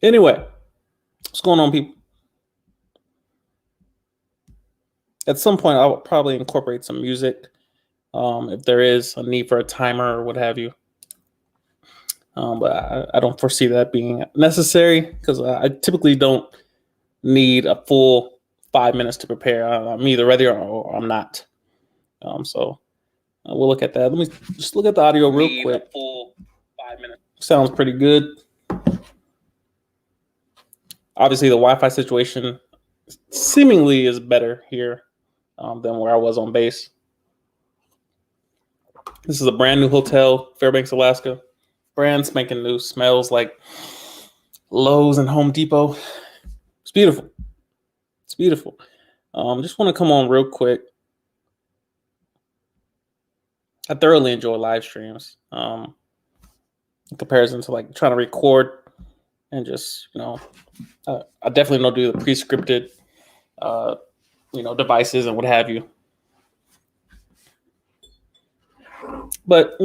Anyway, what's going on, people? At some point, I will probably incorporate some music if there is a need for a timer or what have you. But I don't foresee that being necessary because I typically don't need a full 5 minutes to prepare. I'm either ready or I'm not. So we'll look at that. Let me just look at the audio real quick. A full 5 minutes. Sounds pretty good. Obviously, the Wi-Fi situation seemingly is better here than where I was on base. This is a brand new hotel, Fairbanks, Alaska. Brand spanking new. Smells like Lowe's and Home Depot. It's beautiful. It's beautiful. Just want to come on real quick. I thoroughly enjoy live streams in comparison to like trying to record and just, I definitely don't do the pre-scripted, devices and what have you. But,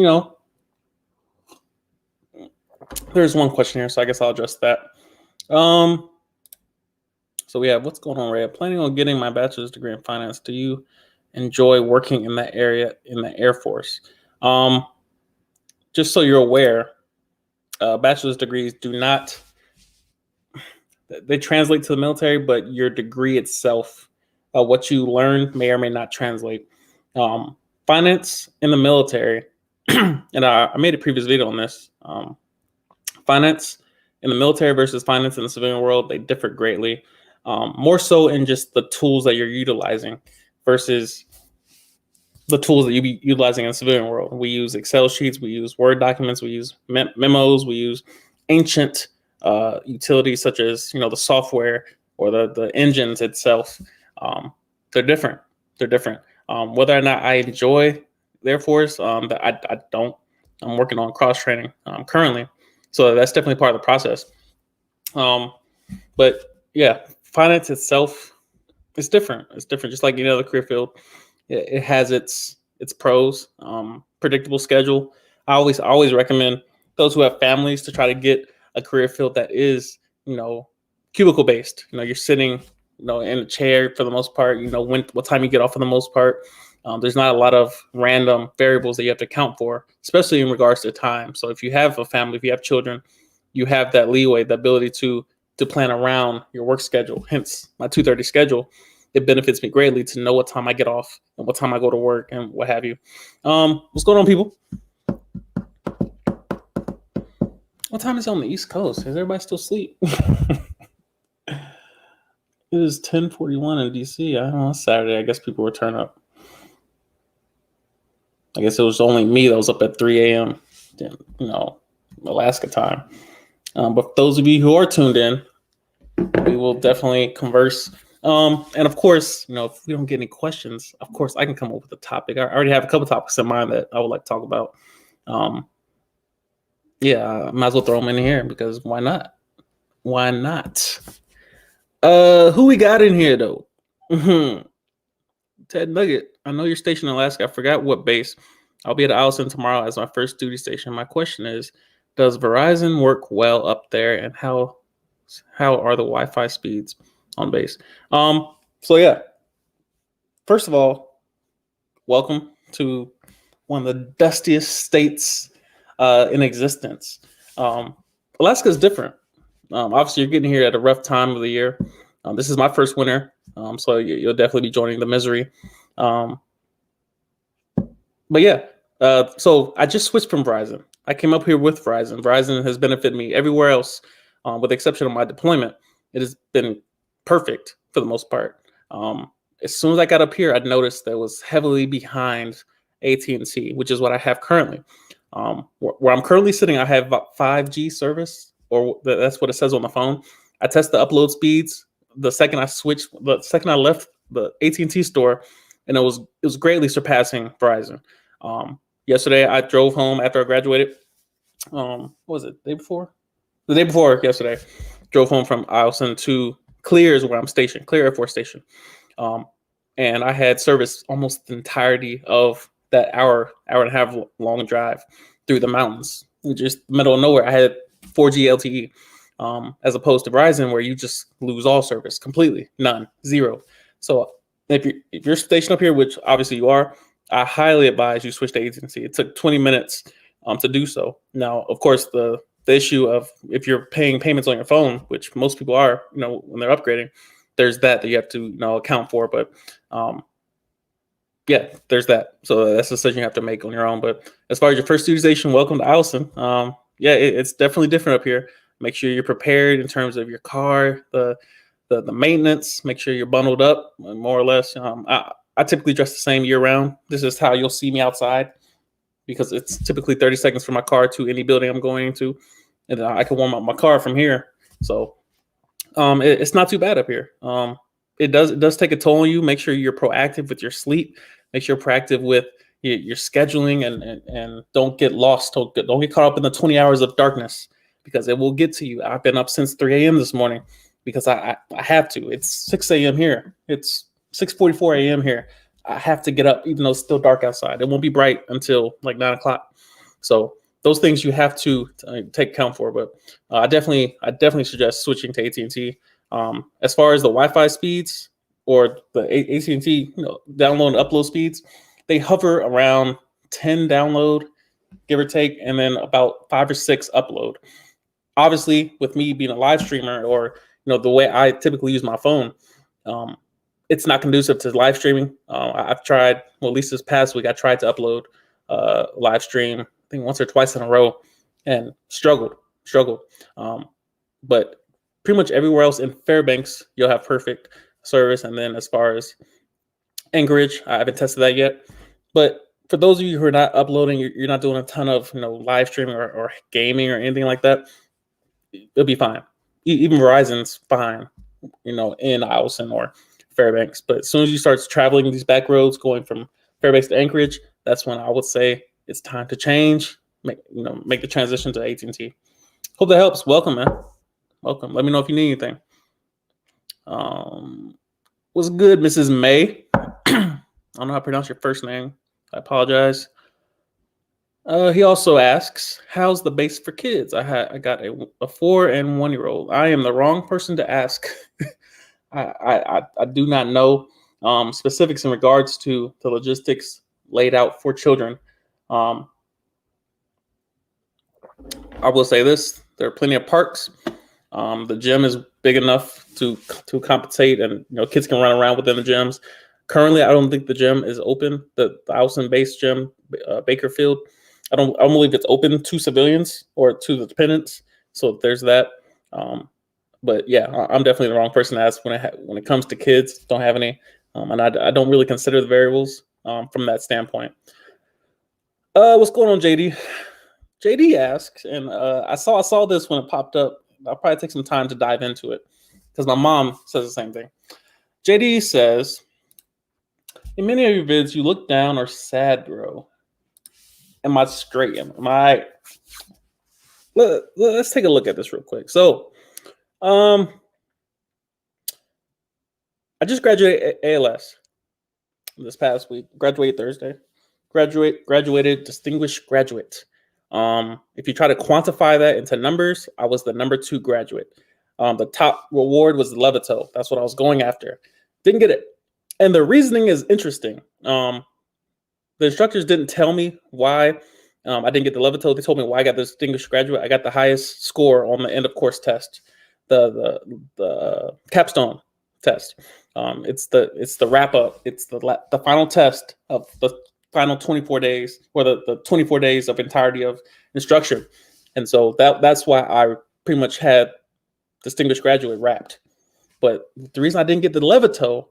there's one question here, so I guess I'll address that. So we have, what's going on, Ray? I'm planning on getting my bachelor's degree in finance. Do you enjoy working in that area in the Air Force? Just so you're aware, bachelor's degrees do not, they translate to the military, but your degree itself, what you learn may or may not translate. Finance in the military, and I made a previous video on this, finance in the military versus finance in the civilian world, they differ greatly. More so in just the tools that you're utilizing versus the tools that you be utilizing in the civilian world. We use Excel sheets, we use Word documents, we use memos, we use ancient utilities such as the software or the engines itself. They're different. Whether or not I enjoy the Air Force, I don't. I'm working on cross training currently, so that's definitely part of the process. But yeah, finance itself is different. It's different, just like any other career field. It has its pros. Predictable schedule. I always recommend those who have families to try to get a career field that is cubicle based. You're sitting in a chair for the most part. What time you get off for the most part. There's not a lot of random variables that you have to account for, especially in regards to time. So if you have a family, if you have children, you have that leeway, the ability to plan around your work schedule. Hence my 2:30 schedule. It benefits me greatly to know what time I get off and what time I go to work and what have you. What's going on, people? What time is it on the East Coast? Is everybody still asleep? It is 10:41 in DC. I don't know, it's Saturday. I guess people were turning up. I guess it was only me that was up at 3 a.m., Alaska time. But for those of you who are tuned in, we will definitely converse. And of course, if we don't get any questions, of course, I can come up with a topic. I already have a couple topics in mind that I would like to talk about. I might as well throw them in here because why not? Why not? Who we got in here, though? Ted Nugget, I know you're stationed in Alaska. I forgot what base. I'll be at Allison tomorrow as my first duty station. My question is, does Verizon work well up there, and how are the Wi-Fi speeds on base? So yeah, first of all, welcome to one of the dustiest states in existence. Alaska is different. Obviously, you're getting here at a rough time of the year. This is my first winter, so you'll definitely be joining the misery. But yeah, so I just switched from Verizon. I came up here with Verizon. Verizon has benefited me everywhere else, with the exception of my deployment. It has been perfect for the most part. As soon as I got up here, I noticed that it was heavily behind AT&T, which is what I have currently. Where I'm currently sitting, I have 5G service, or that's what it says on the phone. I test the upload speeds the second I left the AT&T store, and it was greatly surpassing Verizon. Yesterday, I drove home after I graduated. What was it? The day before yesterday, drove home from Allison to Clear is where I'm stationed, Clear Air Force Station. And I had service almost the entirety of that hour and a half long drive through the mountains, just middle of nowhere. I had 4G LTE. as opposed to Verizon, where you just lose all service completely, none, zero. So if you're stationed up here, which obviously you are, I highly advise you switch to AT&T. It took 20 minutes to do so. Now, of course, the issue of if you're paying payments on your phone, which most people are, when they're upgrading, there's that you have to account for. But yeah, there's that. So that's a decision you have to make on your own. But as far as your first utilization, welcome to Allison. Yeah, it's definitely different up here. Make sure you're prepared in terms of your car, the maintenance. Make sure you're bundled up, more or less. I typically dress the same year round. This is how you'll see me outside, because it's typically 30 seconds from my car to any building I'm going into, and then I can warm up my car from here. So it's not too bad up here. It does take a toll on you. Make sure you're proactive with your sleep. Make sure you're proactive with your scheduling, and don't get lost. Don't get caught up in the 20 hours of darkness, because it will get to you. I've been up since 3 a.m. this morning because I have to. It's 6 a.m. here. It's 6:44 a.m. here. I have to get up even though it's still dark outside. It won't be bright until like 9 o'clock. So those things you have to take account for. But I definitely suggest switching to AT&T. As far as the Wi-Fi speeds or the AT&T download and upload speeds, they hover around 10 download, give or take, and then about 5 or 6 upload. Obviously, with me being a live streamer, or the way I typically use my phone, it's not conducive to live streaming. I've tried, well, at least this past week, I tried to upload live stream, I think once or twice in a row, and struggled. But pretty much everywhere else in Fairbanks, you'll have perfect service. And then as far as Anchorage, I haven't tested that yet. But for those of you who are not uploading, you're not doing a ton of live streaming or gaming or anything like that, it'll be fine. Even Verizon's fine, in Allison or Fairbanks. But as soon as you start traveling these back roads going from Fairbanks to Anchorage, that's when I would say it's time to change. Make the transition to AT&T. Hope that helps. Welcome, man. Welcome. Let me know if you need anything. What's good, Mrs. May? I don't know how to pronounce your first name. I apologize. He also asks, how's the base for kids? I got a 4 and 1 year old. I am the wrong person to ask. I do not know specifics in regards to the logistics laid out for children. I will say this: there are plenty of parks. The gym is big enough to compensate, and kids can run around within the gyms. Currently, I don't think the gym is open. The Allison base gym, Bakerfield, I don't believe it's open to civilians or to the dependents. So there's that. But yeah, I'm definitely the wrong person to ask when it comes to kids. Don't have any, and I don't really consider the variables from that standpoint. What's going on, JD? JD asks, and I saw this when it popped up. I'll probably take some time to dive into it because my mom says the same thing. JD says, in many of your vids, you look down or sad, bro. Am I straight? Am I? Let's take a look at this real quick. So, I just graduated ALS this past week. Graduated Thursday. Graduated distinguished graduate. If you try to quantify that into numbers, I was the number 2 graduate. The top reward was the Levito. That's what I was going after. Didn't get it. And the reasoning is interesting. The instructors didn't tell me why I didn't get the Levito. They told me why I got the distinguished graduate. I got the highest score on the end of course test, the capstone test. It's the wrap up. It's the final test of the final 24 days, or the 24 days of entirety of instruction. And so that's why I pretty much had distinguished graduate wrapped. But the reason I didn't get the Levito,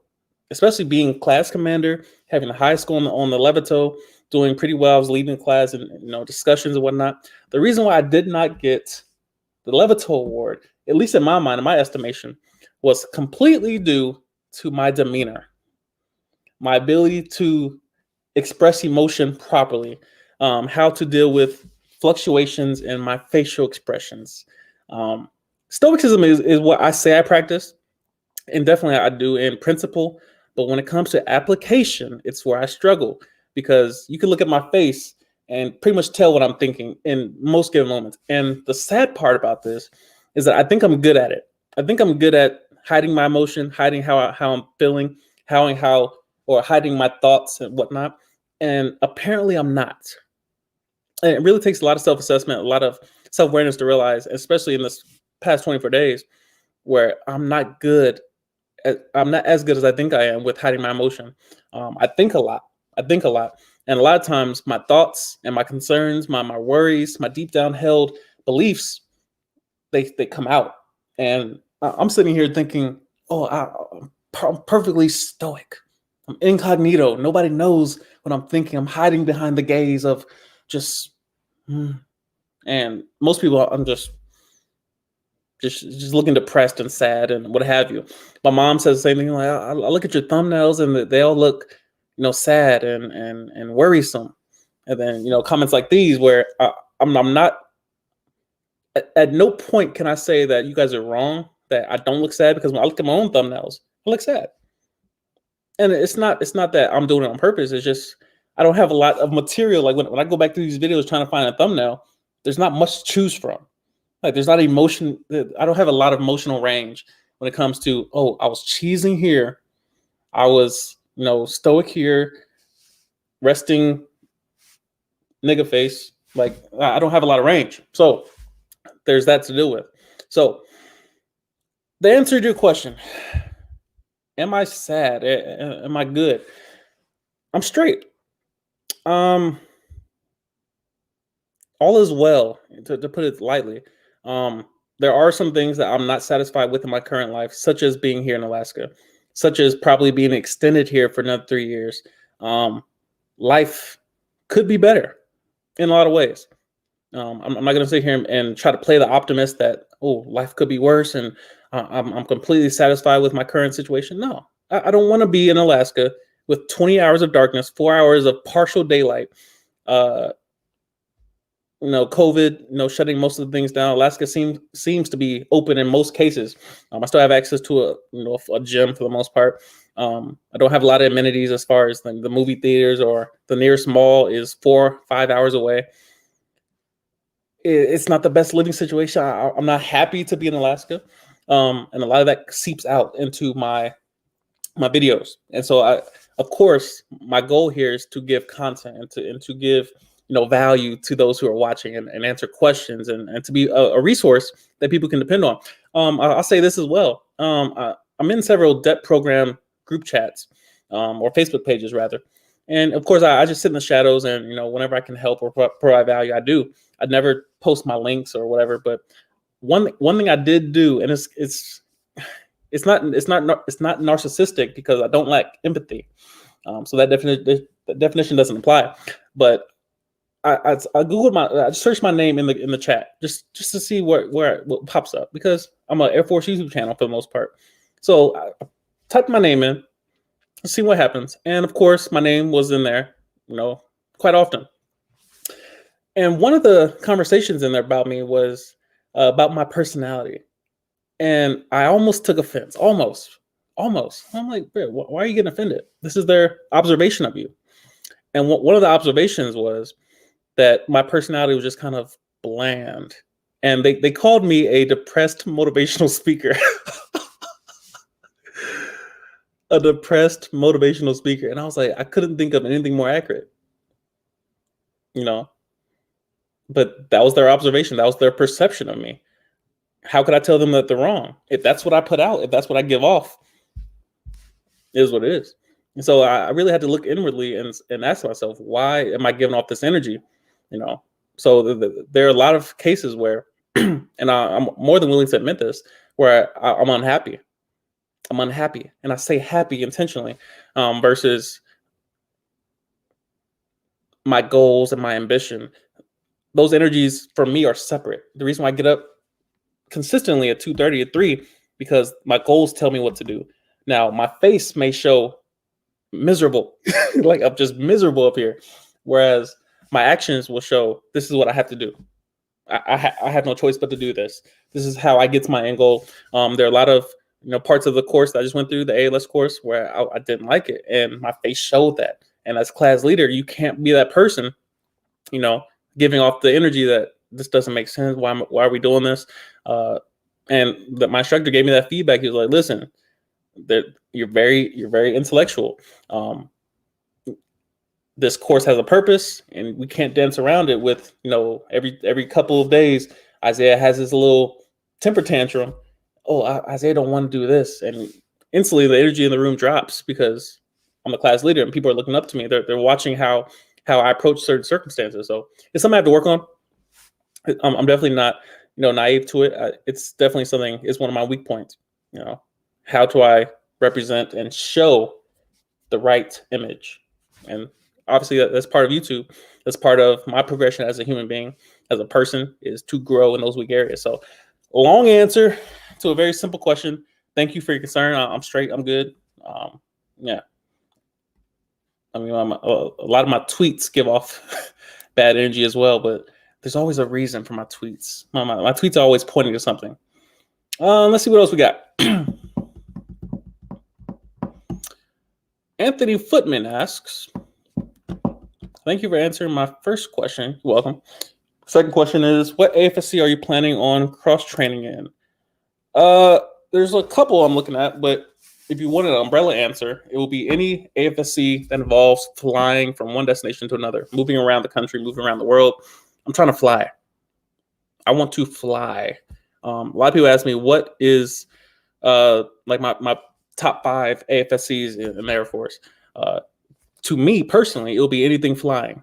especially being class commander, having a high score on the Levito, doing pretty well, I was leading class and discussions and whatnot. The reason why I did not get the Levito award, at least in my mind, in my estimation, was completely due to my demeanor, my ability to express emotion properly, how to deal with fluctuations in my facial expressions. Stoicism is what I say I practice, and definitely I do in principle. But when it comes to application, it's where I struggle, because you can look at my face and pretty much tell what I'm thinking in most given moments. And the sad part about this is that I think I'm good at it. I think I'm good at hiding my emotion, hiding how I'm feeling, how or hiding my thoughts and whatnot. And apparently I'm not. And it really takes a lot of self-assessment, a lot of self-awareness to realize, especially in this past 24 days, where I'm not as good as I think I am with hiding my emotion. I think a lot. I think a lot. And a lot of times my thoughts and my concerns, my worries, my deep down held beliefs, they come out. And I'm sitting here thinking, oh, I'm perfectly stoic. I'm incognito. Nobody knows what I'm thinking. I'm hiding behind the gaze of just, and most people, I'm just looking depressed and sad and what have you. My mom says the same thing. Like, I look at your thumbnails and they all look, sad and worrisome. And then comments like these where I'm not. At no point can I say that you guys are wrong, that I don't look sad, because when I look at my own thumbnails, I look sad. And it's not that I'm doing it on purpose. It's just I don't have a lot of material. Like when I go back to these videos trying to find a thumbnail, there's not much to choose from. Like there's not emotion. I don't have a lot of emotional range when it comes to, oh, I was cheesing here. I was, stoic here, resting nigga face. Like I don't have a lot of range. So there's that to deal with. So the answer to your question, am I sad? Am I good? I'm straight. All is well, to put it lightly. There are some things that I'm not satisfied with in my current life, such as being here in Alaska, such as probably being extended here for another 3 years. Life could be better in a lot of ways. I'm not going to sit here and try to play the optimist that, oh, life could be worse and I'm completely satisfied with my current situation. No, I don't want to be in Alaska with 20 hours of darkness, 4 hours of partial daylight, COVID, shutting most of the things down. Alaska seems to be open in most cases. I still have access to a gym for the most part. I don't have a lot of amenities as far as the movie theaters, or the nearest mall is 4-5 hours away. It's not the best living situation. I'm not happy to be in Alaska, and a lot of that seeps out into my videos. And so, of course, my goal here is to give content and to give value to those who are watching, and answer questions, and to be a resource that people can depend on. I'll say this as well. I'm in several debt program group chats, or Facebook pages rather. And of course, I just sit in the shadows, and whenever I can help or provide value, I do. I'd never post my links or whatever, but one thing I did do, and it's not narcissistic, because I don't lack empathy. So that definition doesn't apply. But I googled I searched my name in the chat just to see what pops up, because I'm an Air Force YouTube channel for the most part. So I typed my name in, see what happens, and of course my name was in there, quite often. And one of the conversations in there about me was about my personality, and I almost took offense, almost. I'm like, why are you getting offended? This is their observation of you. And one of the observations was that my personality was just kind of bland. And they called me a depressed motivational speaker. A depressed motivational speaker. And I was like, I couldn't think of anything more accurate. But that was their observation. That was their perception of me. How could I tell them that they're wrong? If that's what I put out, if that's what I give off, it is what it is. And so I really had to look inwardly and ask myself, why am I giving off this energy? So there are a lot of cases where, and I'm more than willing to admit this, where I'm unhappy. I'm unhappy. And I say happy intentionally, versus my goals and my ambition. Those energies for me are separate. The reason why I get up consistently at 2:30, at 3, because my goals tell me what to do. Now, my face may show miserable, like I'm just miserable up here, whereas my actions will show this is what I have to do. I have no choice but to do this. This is how I get to my end goal. There are a lot of parts of the course that I just went through, the ALS course, where I didn't like it, and my face showed that. And as class leader, you can't be that person, giving off the energy that this doesn't make sense. Why are we doing this? And my instructor gave me that feedback. He was like, listen, that you're very intellectual. This course has a purpose, and we can't dance around it with, every couple of days Isaiah has his little temper tantrum. Oh, Isaiah don't want to do this, and instantly the energy in the room drops because I'm a class leader and people are looking up to me. They're watching how I approach certain circumstances. So it's something I have to work on. I'm definitely not naive to it. It's definitely something. It's one of my weak points. How do I represent and show the right image? And obviously that's part of YouTube. That's part of my progression as a human being, as a person, is to grow in those weak areas. So a long answer to a very simple question. Thank you for your concern. I'm straight. I'm good. Yeah. I mean, a lot of my tweets give off bad energy as well, but there's always a reason for my tweets. My tweets are always pointing to something. Let's see what else we got. Anthony Footman asks, thank you for answering my first question. You're welcome. Second question is, what AFSC are you planning on cross-training in? There's a couple I'm looking at, but if you want an umbrella answer, it will be any AFSC that involves flying from one destination to another, moving around the country, moving around the world. I'm trying to fly. I want to fly. A lot of people ask me, what is like my top 5 AFSCs in the Air Force? To me personally, it'll be anything flying,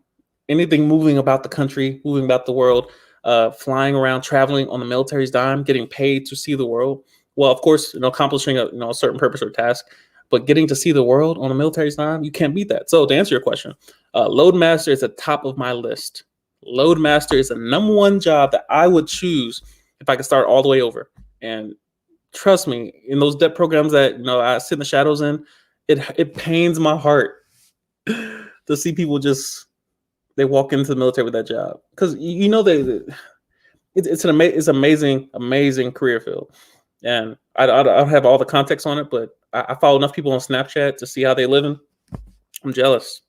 anything moving about the country, moving about the world, flying around, traveling on the military's dime, getting paid to see the world. Well, of course, accomplishing a certain purpose or task, but getting to see the world on the military's dime, you can't beat that. So to answer your question, Loadmaster is at the top of my list. Loadmaster is the number one job that I would choose if I could start all the way over. And trust me, in those debt programs that I sit in the shadows in, it pains my heart to see people they walk into the military with that job, because it's amazing career field. And I don't have all the context on it, but I follow enough people on Snapchat to see how they living. I'm jealous.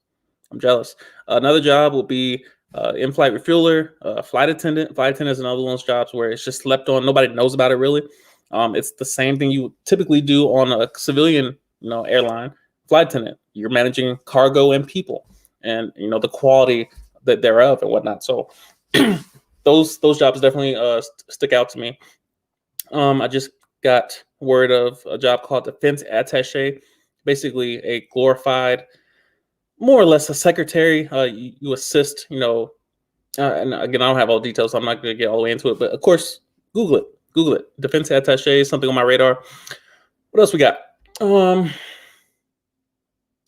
Another job will be in-flight refueler, flight attendant. Flight attendant is another one of those jobs where it's just slept on. Nobody knows about it really. It's the same thing you typically do on a civilian, airline. Flight attendant, you're managing cargo and people, and the quality thereof and whatnot. So those jobs definitely stick out to me. I just got word of a job called defense attaché, basically a glorified, more or less a secretary. You assist, and again, I don't have all the details, so I'm not going to get all the way into it. But of course, Google it. Defense attaché is something on my radar. What else we got? Again,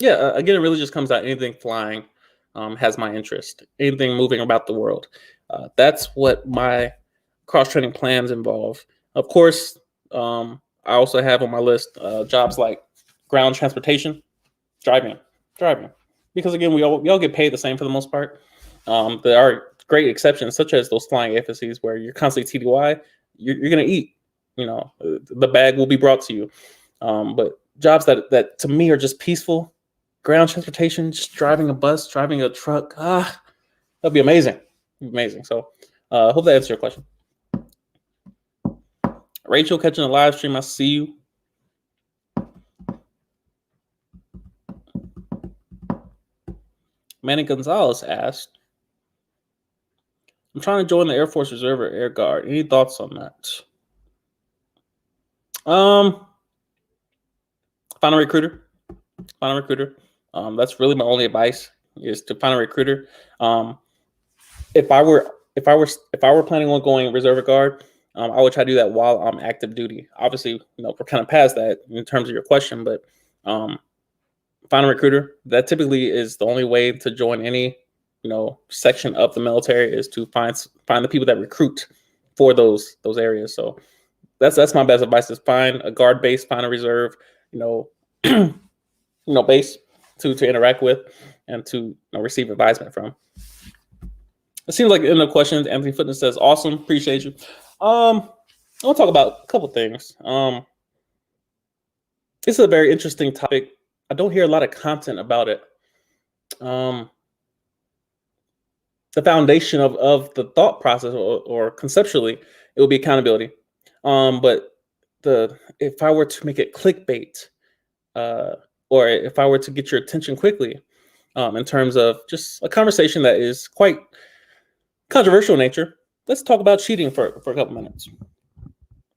it really just comes out anything flying has my interest. Anything moving about the world. That's what my cross-training plans involve. Of course, I also have on my list jobs like ground transportation, driving. Because again, we all get paid the same for the most part. There are great exceptions, such as those flying AFSCs where you're constantly TDY. You're going to eat. The bag will be brought to you. But jobs that to me are just peaceful. Ground transportation, just driving a bus, driving a truck. That'd be amazing. So, hope that answers your question. Rachel, catching a live stream. I see you. Manny Gonzalez asked, I'm trying to join the Air Force Reserve or Air Guard. Any thoughts on that? Find a recruiter. That's really my only advice, is to find a recruiter. If I were planning on going Reserve or Guard, I would try to do that while I'm active duty. Obviously, we're kind of past that in terms of your question, but find a recruiter. That typically is the only way to join any section of the military, is to find the people that recruit for those areas. So that's my best advice, is find a guard base, find a reserve, base to interact with and to receive advisement from. It seems like the end of questions. Anthony Footman says, awesome, appreciate you. I want to talk about a couple things. This is a very interesting topic. I don't hear a lot of content about it. The foundation of the thought process, or conceptually, it will be accountability. But if I were to make it clickbait, uh, or if I were to get your attention quickly, in terms of just a conversation that is quite controversial in nature, let's talk about cheating for a couple minutes.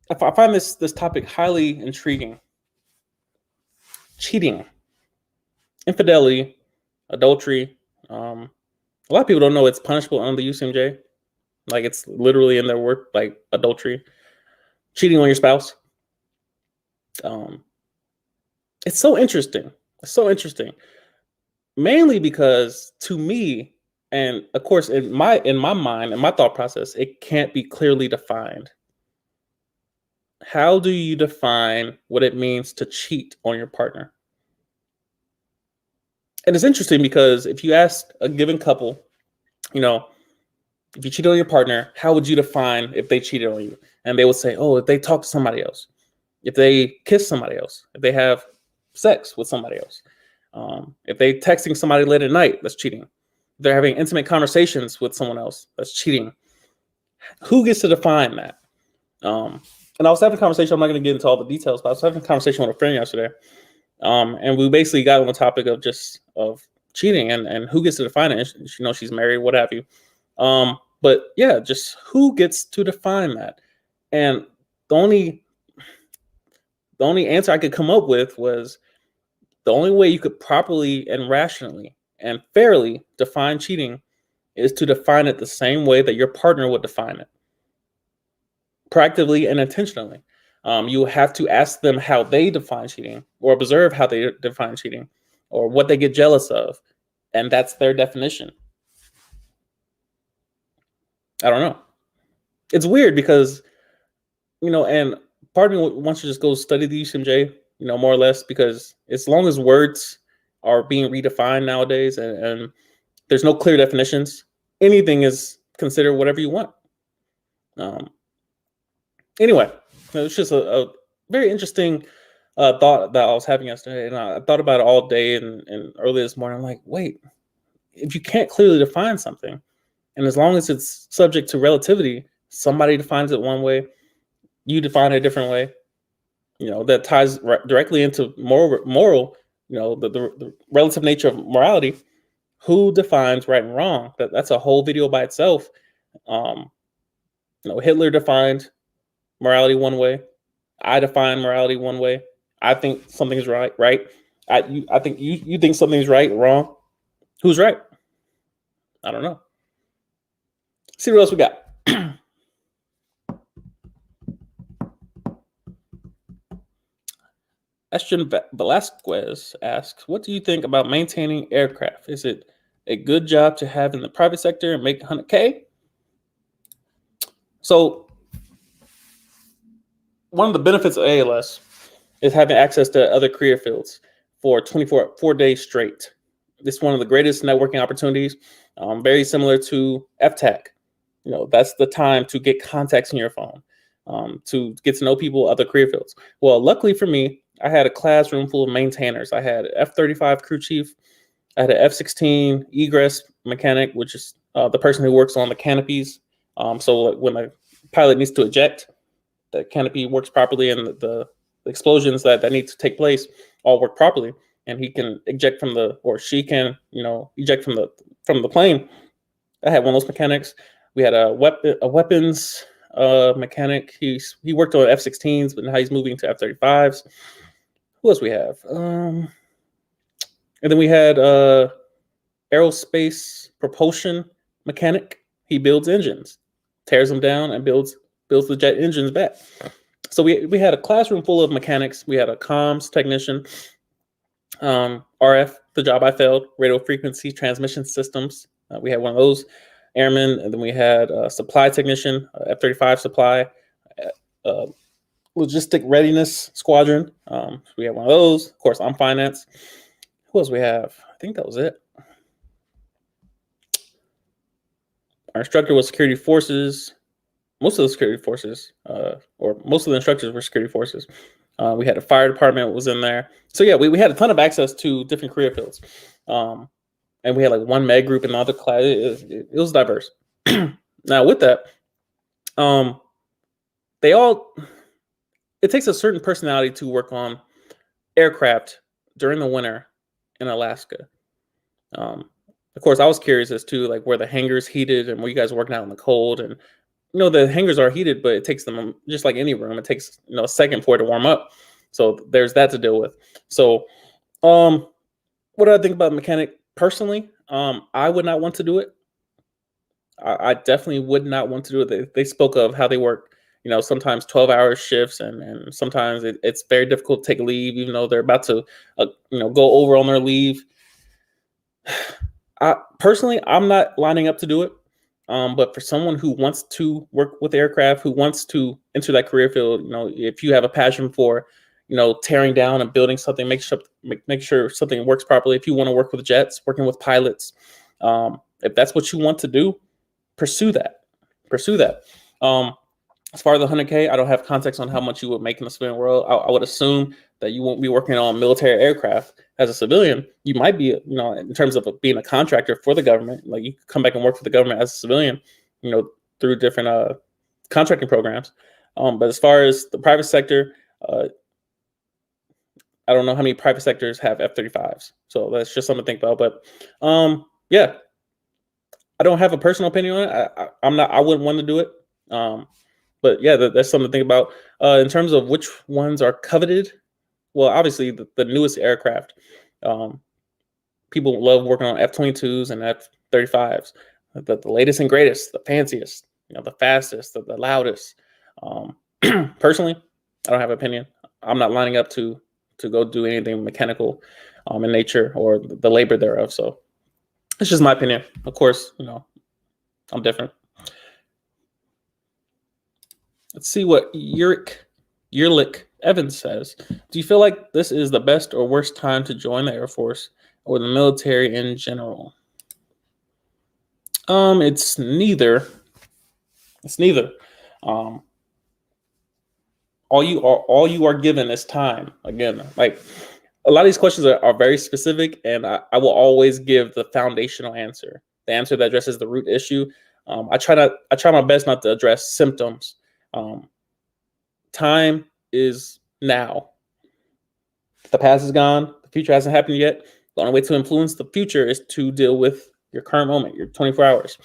I find this topic highly intriguing. Cheating, infidelity, adultery. A lot of people don't know it's punishable under the UCMJ. Like, it's literally in their work, like adultery, cheating on your spouse. It's so interesting. It's so interesting. Mainly because, to me, and of course in my mind and my thought process, it can't be clearly defined. How do you define what it means to cheat on your partner? And it's interesting because if you ask a given couple, you know, if you cheat on your partner, how would you define if they cheated on you? And they would say, oh, if they talk to somebody else, if they kiss somebody else, if they have sex with somebody else, if they texting somebody late at night, that's cheating. If they're having intimate conversations with someone else, that's cheating. Who gets to define that? And I was having a conversation. I'm not going to get into all the details, but I was having a conversation with a friend yesterday, and we basically got on the topic of cheating and who gets to define it. She's married, what have you. But yeah, just who gets to define that? And the only answer I could come up with was the only way you could properly and rationally and fairly define cheating is to define it the same way that your partner would define it, proactively and intentionally. You have to ask them how they define cheating, or observe how they define cheating, or what they get jealous of, and that's their definition. I don't know. It's weird because, and part of me wants to just go study the UCMJ, more or less, because as long as words are being redefined nowadays and there's no clear definitions, anything is considered whatever you want. Anyway, it's just a very interesting thought that I was having yesterday, and I thought about it all day and early this morning. I'm like, wait, if you can't clearly define something, and as long as it's subject to relativity, somebody defines it one way, you define it a different way. That ties directly into moral. The relative nature of morality. Who defines right and wrong? That's a whole video by itself. Hitler defined morality one way. I define morality one way. I think something's right. I think you think something's right, wrong. Who's right? I don't know. See what else we got. Ashton Velasquez asks, what do you think about maintaining aircraft? Is it a good job to have in the private sector and make 100K? So one of the benefits of ALS is having access to other career fields for 4 days straight. This is one of the greatest networking opportunities, very similar to FTAC. That's the time to get contacts in your phone, to get to know people, other career fields. Well, luckily for me, I had a classroom full of maintainers. I had an F-35 crew chief. I had an F-16 egress mechanic, which is the person who works on the canopies. So when a pilot needs to eject, the canopy works properly, and the explosions that need to take place all work properly, and he can eject or she can, eject from the plane. I had one of those mechanics. We had a weapons mechanic. He worked on F-16s, but now he's moving to F-35s. Who else we have? And then we had aerospace propulsion mechanic. He builds engines, tears them down, and builds the jet engines back. So we had a classroom full of mechanics. We had a comms technician, RF, the job I failed, radio frequency transmission systems. We had one of those airmen, and then we had a supply technician, F-35 supply, logistic readiness squadron. We had one of those. Of course, I'm finance. Who else we have? I think that was it. Our instructor was security forces. Most of the security forces, or most of the instructors were security forces. We had a fire department was in there. So yeah, we had a ton of access to different career fields. And we had like one med group in the other class. It was diverse. Now with that, they all it takes a certain personality to work on aircraft during the winter in Alaska. Um, of course, I was curious as to like where the hangars heated and where you guys working out in the cold. And the hangars are heated, but it takes them just like any room. It takes a second for it to warm up. So there's that to deal with. So what do I think about mechanic personally? I would not want to do it. I definitely would not want to do it. They spoke of how they work, sometimes 12-hour shifts, and sometimes it's very difficult to take leave, even though they're about to, go over on their leave. Personally, I'm not lining up to do it. But for someone who wants to work with aircraft, who wants to enter that career field, if you have a passion for, tearing down and building something, make sure something works properly. If you want to work with jets, working with pilots, if that's what you want to do, pursue that. As far as the 100K, I don't have context on how much you would make in the civilian world. I would assume that you won't be working on military aircraft as a civilian. You might be, in terms of being a contractor for the government, like you could come back and work for the government as a civilian, through different contracting programs. But as far as the private sector, I don't know how many private sectors have F-35s. So that's just something to think about. But yeah, I don't have a personal opinion on it. I wouldn't want to do it. But yeah, that's something to think about. In terms of which ones are coveted, well, obviously the newest aircraft. People love working on F-22s and F-35s. The latest and greatest, the fanciest, the fastest, the loudest. Personally, I don't have an opinion. I'm not lining up to go do anything mechanical in nature or the labor thereof. So it's just my opinion. Of course, I'm different. Let's see what Yerlich Evans says. Do you feel like this is the best or worst time to join the Air Force or the military in general? It's neither. All you are given is time. Again, like a lot of these questions are very specific, and I will always give the foundational answer, the answer that addresses the root issue. I try my best not to address symptoms. Time is now. The past is gone. The future hasn't happened yet. The only way to influence the future is to deal with your current moment, your 24 hours.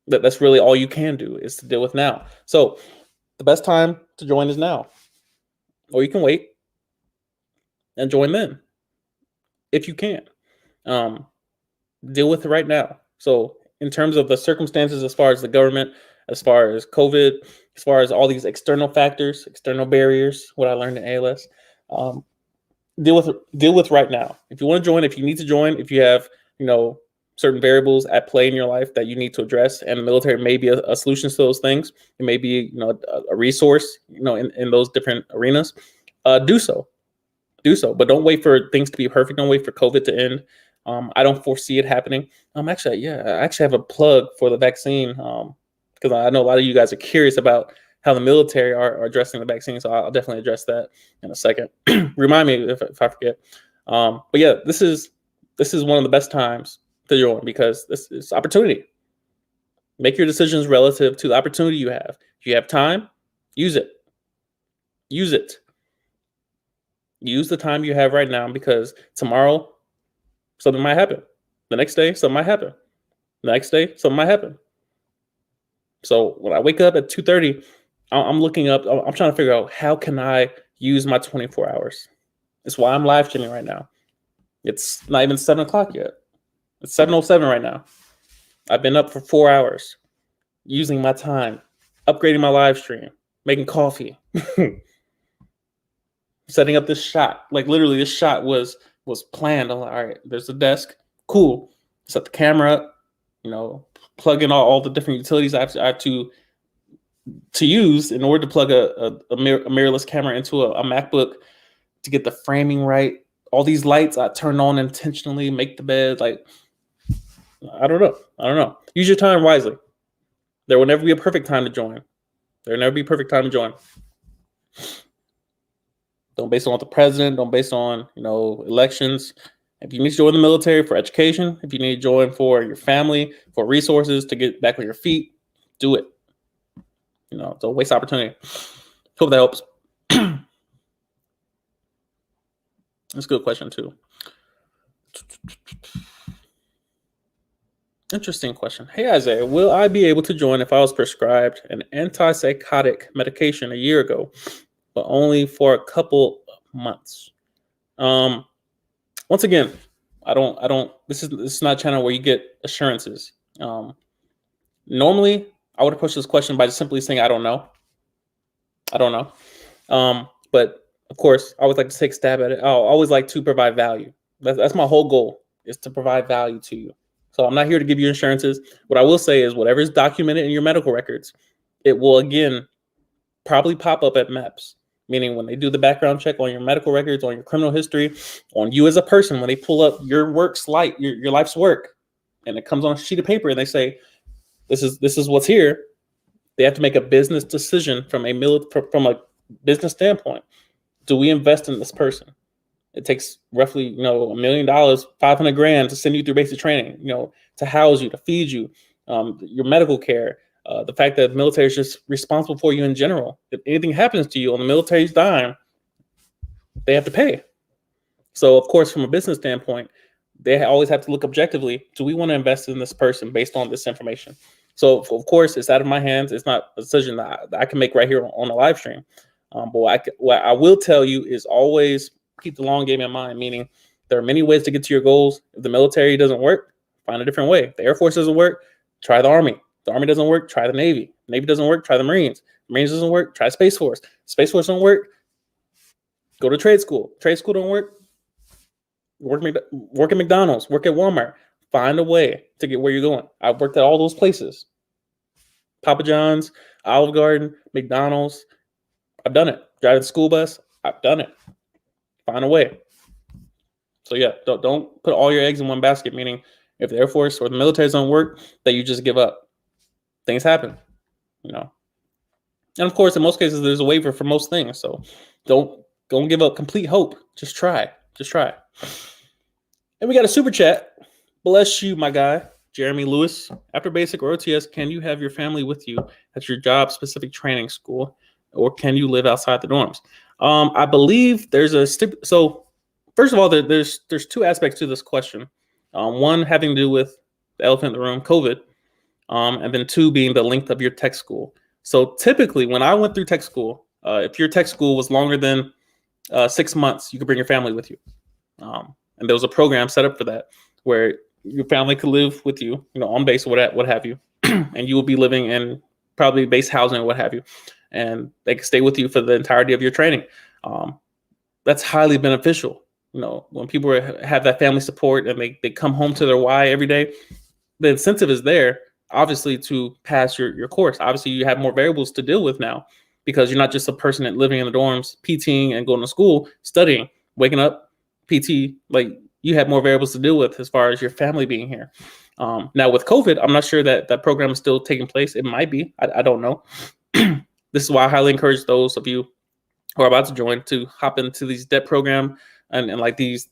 That's really all you can do, is to deal with now. So the best time to join is now. Or you can wait and join then, if you can. Deal with it right now. So in terms of the circumstances, as far as the government, as far as COVID, as far as all these external factors, external barriers, what I learned in ALS, deal with right now. If you want to join, if you need to join, if you have, certain variables at play in your life that you need to address, and the military may be a solution to those things. It may be, a resource, in those different arenas. Do so, but don't wait for things to be perfect. Don't wait for COVID to end. I don't foresee it happening. I actually have a plug for the vaccine, because I know a lot of you guys are curious about how the military are addressing the vaccine. So I'll definitely address that in a second. Remind me if I forget. But yeah, this is one of the best times to join, because this is opportunity. Make your decisions relative to the opportunity you have. If you have time, use it. Use the time you have right now, because tomorrow something might happen. The next day, something might happen. The next day, something might happen. So when I wake up at 2:30, I'm looking up. I'm trying to figure out, how can I use my 24 hours? That's why I'm live streaming right now. It's not even 7 o'clock yet. It's 7:07 right now. I've been up for 4 hours, using my time, upgrading my live stream, making coffee, setting up this shot. Like literally, this shot was planned. I'm like, all right, there's the desk. Cool. Set the camera up, plug in all the different utilities I have to use in order to plug a mirrorless camera into a MacBook to get the framing right. All these lights I turn on intentionally, make the bed. Like, I don't know. Use your time wisely. There will never be a perfect time to join. Don't base it on the president. Don't base it on, elections. If you need to join the military for education, if you need to join for your family, for resources to get back on your feet, do it. Don't waste opportunity. Hope that helps. That's a good question too. Interesting question. Hey Isaiah, will I be able to join if I was prescribed an antipsychotic medication a year ago, but only for a couple of months? Once again, I don't. This is not a channel where you get assurances. Normally, I would approach this question by just simply saying I don't know. I don't know. But of course, I always like to take a stab at it. I always like to provide value. That's my whole goal, is to provide value to you. So I'm not here to give you assurances. What I will say is whatever is documented in your medical records, it will again probably pop up at MEPS, meaning when they do the background check on your medical records, on your criminal history, on you as a person, when they pull up your your life's work, and it comes on a sheet of paper and they say, this is what's here. They have to make a business decision from a business standpoint. Do we invest in this person? It takes roughly, $1 million, 500 grand to send you through basic training, to house you, to feed you, your medical care, the fact that the military is just responsible for you in general. If anything happens to you on the military's dime, they have to pay. So, of course, from a business standpoint, they always have to look objectively. Do we want to invest in this person based on this information? So, of course, it's out of my hands. It's not a decision that I can make right here on a live stream. But what I will tell you is always keep the long game in mind, meaning there are many ways to get to your goals. If the military doesn't work, find a different way. If the Air Force doesn't work, try the Army. If the Army doesn't work, try the Navy. The Navy doesn't work, try the Marines. The Marines doesn't work, try Space Force. Space Force doesn't work, go to trade school. Trade school don't work, work at McDonald's, work at Walmart. Find a way to get where you're going. I've worked at all those places. Papa John's, Olive Garden, McDonald's. I've done it. Driving the school bus, I've done it. Find a way. So yeah, don't put all your eggs in one basket, meaning if the Air Force or the military don't work, that you just give up. Things happen, And of course, in most cases, there's a waiver for most things. So don't give up complete hope. Just try. And we got a super chat. Bless you, my guy, Jeremy Lewis. After basic or OTS, can you have your family with you at your job specific training school, or can you live outside the dorms? I believe there's so first of all, there's two aspects to this question. One having to do with the elephant in the room, COVID, and then two being the length of your tech school. So typically, when I went through tech school, if your tech school was longer than 6 months, you could bring your family with you. And there was a program set up for that, where your family could live with you, on base or what have you, and you will be living in probably base housing or what have you, and they can stay with you for the entirety of your training. That's highly beneficial. When people have that family support and they come home to their why every day, the incentive is there, obviously, to pass your course. Obviously, you have more variables to deal with now because you're not just a person that living in the dorms, PTing and going to school, studying, waking up, PT. Like, you have more variables to deal with as far as your family being here. Now with COVID, I'm not sure that program is still taking place. It might be. I don't know. This is why I highly encourage those of you who are about to join to hop into these debt program and like these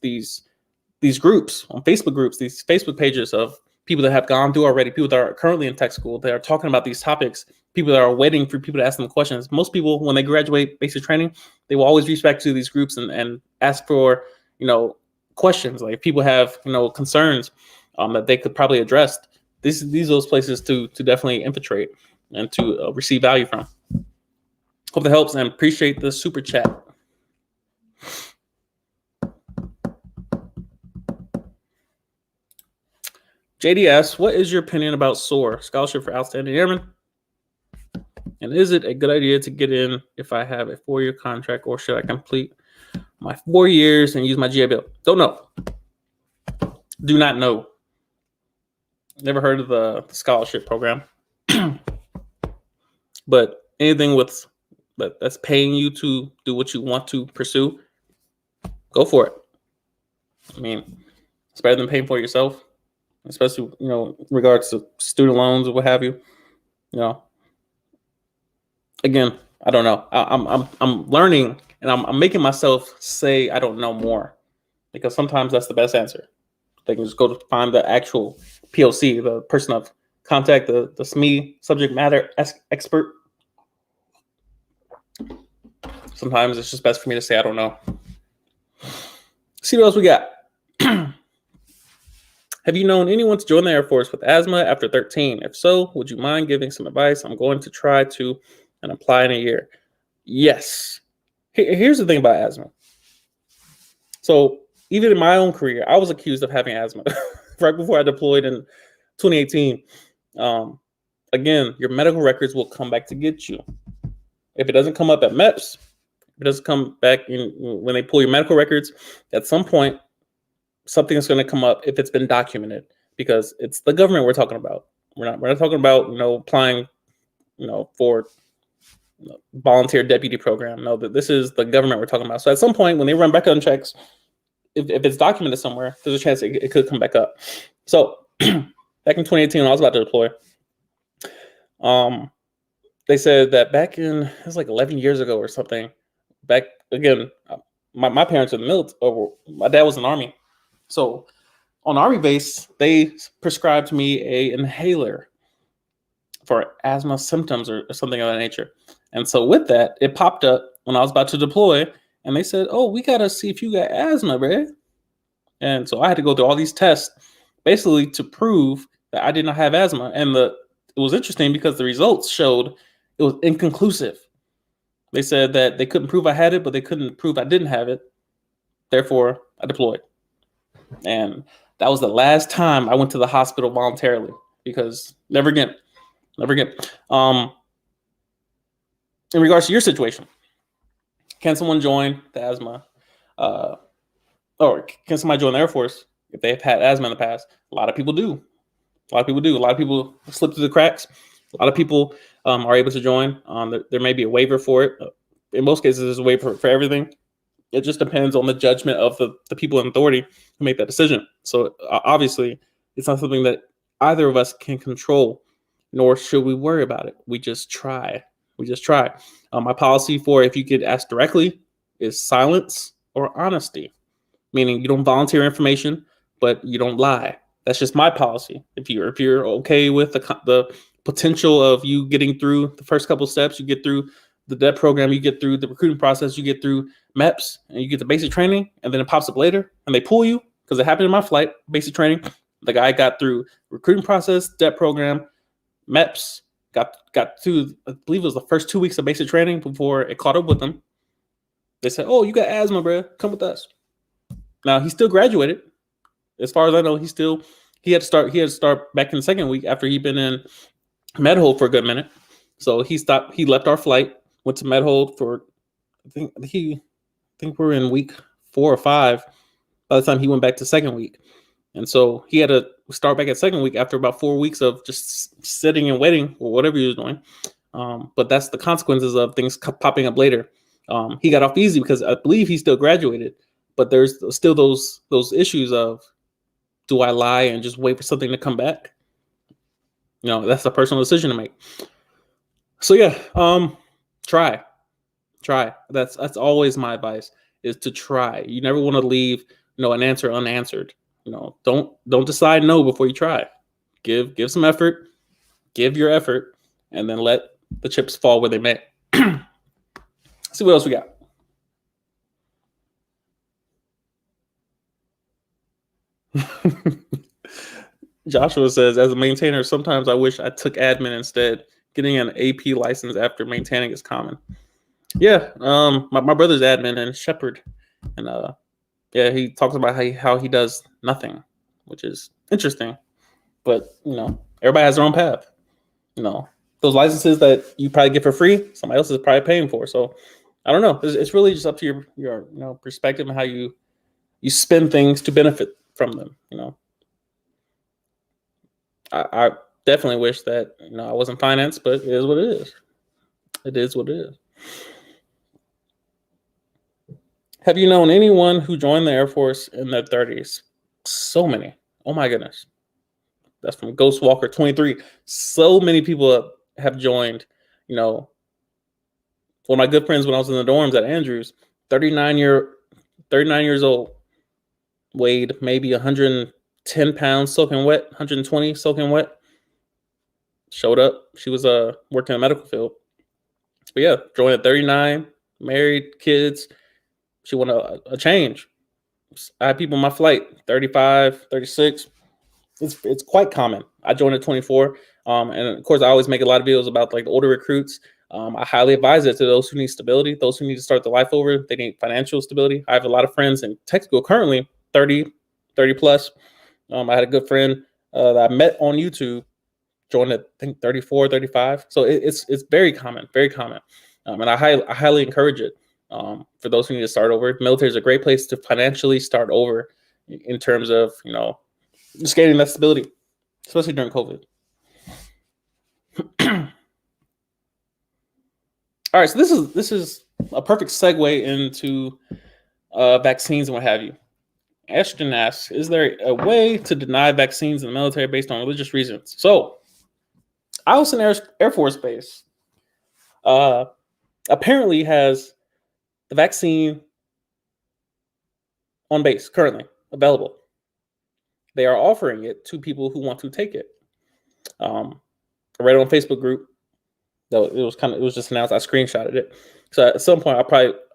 groups on Facebook groups, these Facebook pages of people that have gone through already, people that are currently in tech school, that are talking about these topics, people that are waiting for people to ask them questions. Most people, when they graduate basic training, they will always reach back to these groups and ask for, questions. Like if people have, concerns that they could probably address. These are those places to definitely infiltrate and to receive value from. Hope that helps and appreciate the super chat. JDS, what is your opinion about SOAR, Scholarship for Outstanding Airmen? And is it a good idea to get in if I have a 4-year contract, or should I complete my 4 years and use my GI Bill? Don't know. Do not know. Never heard of the scholarship program. But anything that's paying you to do what you want to pursue, go for it. I mean, it's better than paying for it yourself, especially, in regards to student loans or what have you. Again, I don't know. I'm learning, and I'm making myself say I don't know more, because sometimes that's the best answer. They can just go to find the actual POC, the person of contact, the SME, subject matter expert. Sometimes it's just best for me to say I don't know. See what else we got. Have you known anyone to join the Air Force with asthma after 13? If so, would you mind giving some advice? I'm going to try to and apply in a year. Yes. Here's the thing about asthma. So even in my own career, I was accused of having asthma right before I deployed in 2018. Again, your medical records will come back to get you. If it doesn't come up at MEPS, if it doesn't come back when they pull your medical records, at some point, something is going to come up if it's been documented, because it's the government we're talking about. We're not talking about applying for volunteer deputy program. No, that this is the government we're talking about. So at some point when they run background checks, if it's documented somewhere, there's a chance it could come back up. So back in 2018 when I was about to deploy, they said that back in, it was like 11 years ago or something, back again, my parents were in the military, or my dad was in the Army. So on Army base, they prescribed me a inhaler for asthma symptoms or something of that nature. And so with that, it popped up when I was about to deploy, and they said, "Oh, we got to see if you got asthma, bro." And so I had to go through all these tests basically to prove that I did not have asthma. And it was interesting because the results showed it was inconclusive. They said that they couldn't prove I had it, but they couldn't prove I didn't have it. Therefore, I deployed. And that was the last time I went to the hospital voluntarily, because never again. In regards to your situation, can someone join the asthma, or can somebody join the Air Force if they've had asthma in the past? A lot of people do. A lot of people slip through the cracks. A lot of people are able to join. There may be a waiver for it. In most cases, there's a waiver for everything. It just depends on the judgment of the people in authority who make that decision. So obviously, it's not something that either of us can control, nor should we worry about it. We just try. My policy for if you get asked directly is silence or honesty, meaning you don't volunteer information, but you don't lie. That's just my policy. If you're okay with the potential of you getting through the first couple steps, you get through the DEP program, you get through the recruiting process, you get through MEPS, and you get the basic training, and then it pops up later, and they pull you, because it happened in my flight, basic training. The guy got through recruiting process, DEP program, MEPS, got through, I believe it was the first 2 weeks of basic training before it caught up with him. They said, "Oh, you got asthma, bro. Come with us." Now, he still graduated. As far as I know, he had to start back in the second week after he'd been in med hold for a good minute. So he left our flight, went to med hold for, I think we're in week 4 or 5 by the time he went back to second week. And so he had to start back at second week after about 4 weeks of just sitting and waiting or whatever he was doing. But that's the consequences of things popping up later. He got off easy because I believe he still graduated, but there's still those issues of, do I lie and just wait for something to come back? That's a personal decision to make. So yeah, try. That's always my advice, is to try. You never want to leave an answer unanswered. Don't decide no before you try. Give some effort, give your effort, and then let the chips fall where they may. See what else we got. Joshua says, as a maintainer, sometimes I wish I took admin instead. Getting an AP license after maintaining is common. Yeah, my brother's admin in Shepherd, and yeah, he talks about how he does nothing, which is interesting. But everybody has their own path. Those licenses that you probably get for free, somebody else is probably paying for. So I don't know. It's really just up to your perspective and how you spend things to benefit from them. I definitely wish that I wasn't financed, but it is what it is. It is what it is. Have you known anyone who joined the Air Force in their 30s? So many. Oh my goodness. That's from Ghost Walker 23. So many people have joined. One of my good friends when I was in the dorms at Andrews, 39 years old, weighed maybe 110 pounds soaking wet, 120 soaking wet. Showed up. She was working in the medical field. But yeah, joined at 39, married, kids. She wanted a change. I had people on my flight, 35, 36. It's quite common. I joined at 24. And of course, I always make a lot of videos about like the older recruits. I highly advise it to those who need stability, those who need to start their life over. They need financial stability. I have a lot of friends in tech school currently, 30 plus. I had a good friend that I met on YouTube, joined at, I think, 34, 35. So it's very common, very common. And I highly encourage it for those who need to start over. Military is a great place to financially start over in terms of, just gaining that stability, especially during COVID. All right, so this is a perfect segue into vaccines and what have you. Ashton asks, is there a way to deny vaccines in the military based on religious reasons? So, Eielson Air Force Base apparently has the vaccine on base currently available. They are offering it to people who want to take it. I read it on Facebook group. Though it was just announced. I screenshotted it. So at some point, I'll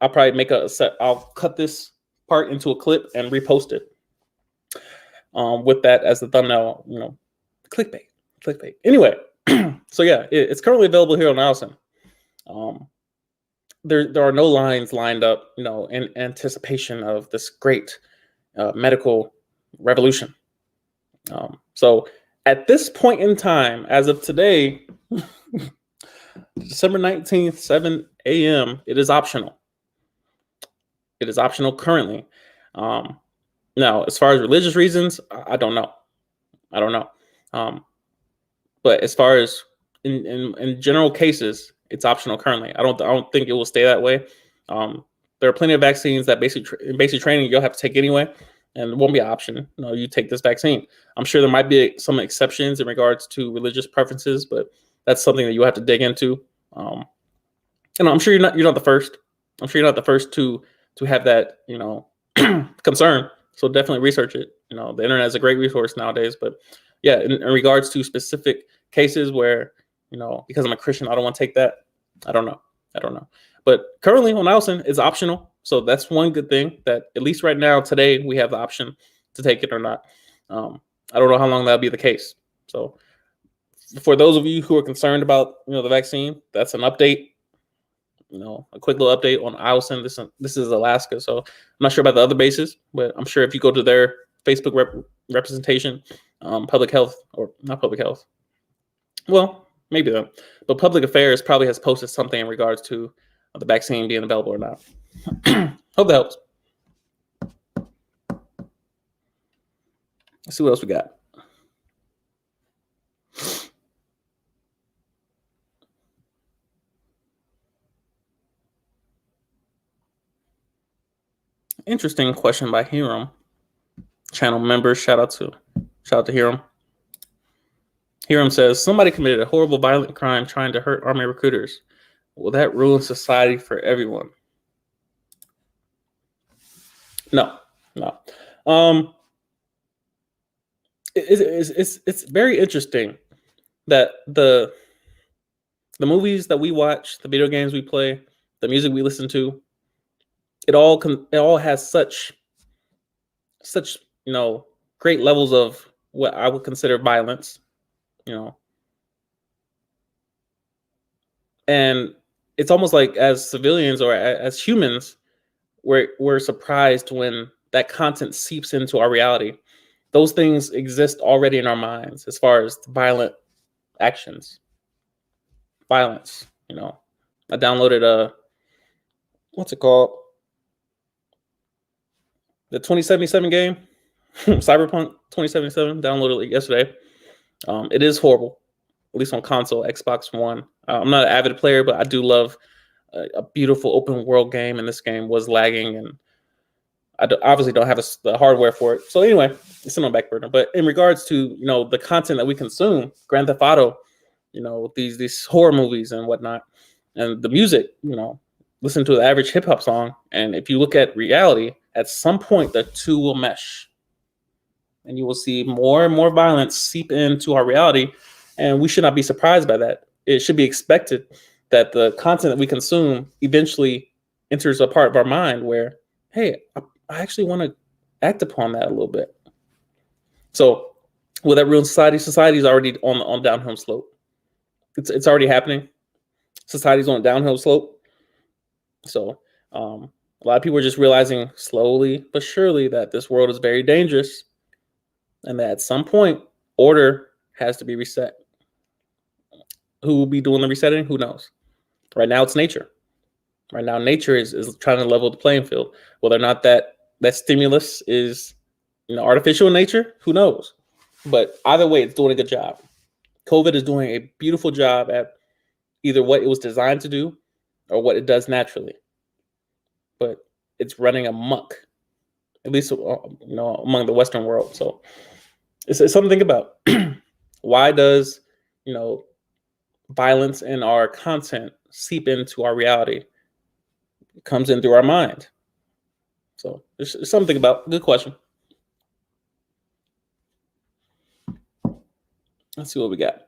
probably make a set. I'll cut this part into a clip and repost it. With that as the thumbnail, clickbait. Anyway, so yeah, it's currently available here on Eielson. There are no lines lined up, in anticipation of this great medical revolution. So at this point in time, as of today, December 19th, 7 a.m., it is optional. It is optional currently. Now, as far as religious reasons, I don't know. But as far as in general cases, it's optional currently. I don't think it will stay that way. There are plenty of vaccines that in basic training you'll have to take anyway, and it won't be an option. You take this vaccine. I'm sure there might be some exceptions in regards to religious preferences, but that's something that you have to dig into. I'm sure you're not the first. I'm sure you're not the first to have that concern. So definitely research it. The internet is a great resource nowadays. But yeah, in regards to specific cases where because I'm a Christian, I don't want to take that. I don't know. But currently on Eielson, it's optional. So that's one good thing, that at least right now, today, we have the option to take it or not. I don't know how long that'll be the case. So for those of you who are concerned about the vaccine, that's an update. A quick little update on Eielson. This is Alaska, so I'm not sure about the other bases, but I'm sure if you go to their Facebook representation, public health, or not public health, well, maybe though, but public affairs probably has posted something in regards to the vaccine being available or not. Hope that helps. Let's see what else we got. Interesting question by Hiram. Channel member, shout out to Hiram. Hiram says, somebody committed a horrible violent crime trying to hurt Army recruiters. Will that ruin society for everyone? No. It's very interesting that the movies that we watch, the video games we play, the music we listen to, it all has such great levels of what I would consider violence, and it's almost like as civilians or as humans, we're surprised when that content seeps into our reality. Those things exist already in our minds as far as violent actions, violence. I downloaded what's it called? The 2077 game, Cyberpunk 2077, downloaded it yesterday. It is horrible, at least on console, Xbox One. I'm not an avid player, but I do love a beautiful open world game, and this game was lagging, and I obviously don't have the hardware for it. So anyway, it's in my back burner. But in regards to the content that we consume, Grand Theft Auto, these horror movies and whatnot, and the music, listen to the average hip hop song, and if you look at reality, at some point the two will mesh, and you will see more and more violence seep into our reality, and we should not be surprised by that. It should be expected that the content that we consume eventually enters a part of our mind where, hey, I actually want to act upon that a little bit. So will that ruin society? Society is already on downhill slope. It's already happening. Society's on a downhill slope. So a lot of people are just realizing slowly but surely that this world is very dangerous, and that at some point order has to be reset. Who will be doing the resetting? Who knows? Right now it's nature. Right now nature is trying to level the playing field. Whether or not that stimulus is artificial in nature, who knows? But either way, it's doing a good job. COVID is doing a beautiful job at either what it was designed to do or what it does naturally. But it's running amok, at least among the Western world. So it's something to think about. Why does violence in our content seep into our reality? It comes in through our mind. So there's something to think about. Good question. Let's see what we got.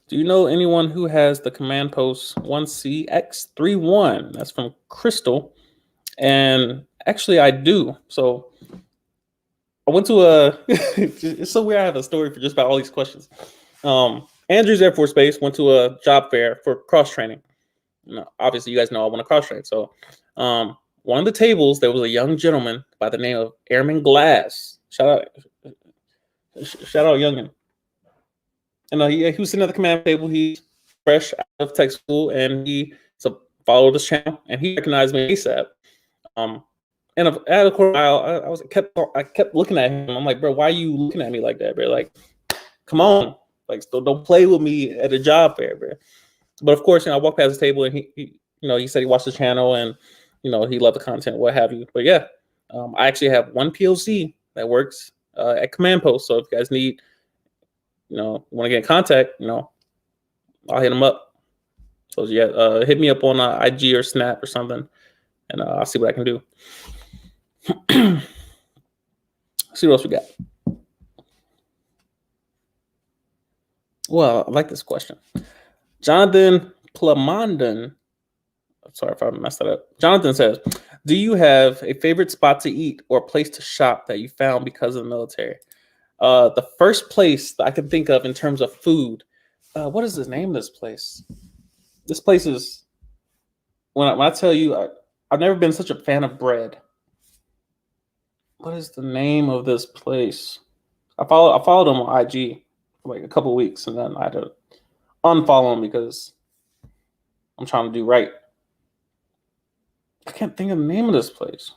Do you know anyone who has the command post 1CX31? That's from Crystal. And actually, I do. So I went to it's so weird. I have a story for just about all these questions. Andrews Air Force Base, went to a job fair for cross training. Obviously, you guys know I want to cross train. So one of the tables, there was a young gentleman by the name of Airman Glass. Shout out youngin. And he was sitting at the command table. He's fresh out of tech school, and he followed this channel, and he recognized me ASAP. And at a while, I kept looking at him. I'm like, bro, why are you looking at me like that, bro? Like, come on, like, don't play with me at a job fair, bro. But of course, I walked past the table, and he said he watched the channel, and he loved the content, what have you. But yeah, I actually have one POC that works at command post. So if you guys need, want to get in contact, I'll hit him up. So yeah, hit me up on IG or Snap or something, and I'll see what I can do. See what else we got. Well, I like this question. Jonathan Plamondon. Sorry if I messed that up. Jonathan says, do you have a favorite spot to eat or place to shop that you found because of the military? The first place that I can think of in terms of food, what is the name of this place? This place is, when I tell you, I've never been such a fan of bread. What is the name of this place? I followed him on IG for like a couple of weeks, and then I had to unfollow him because I'm trying to do right. I can't think of the name of this place.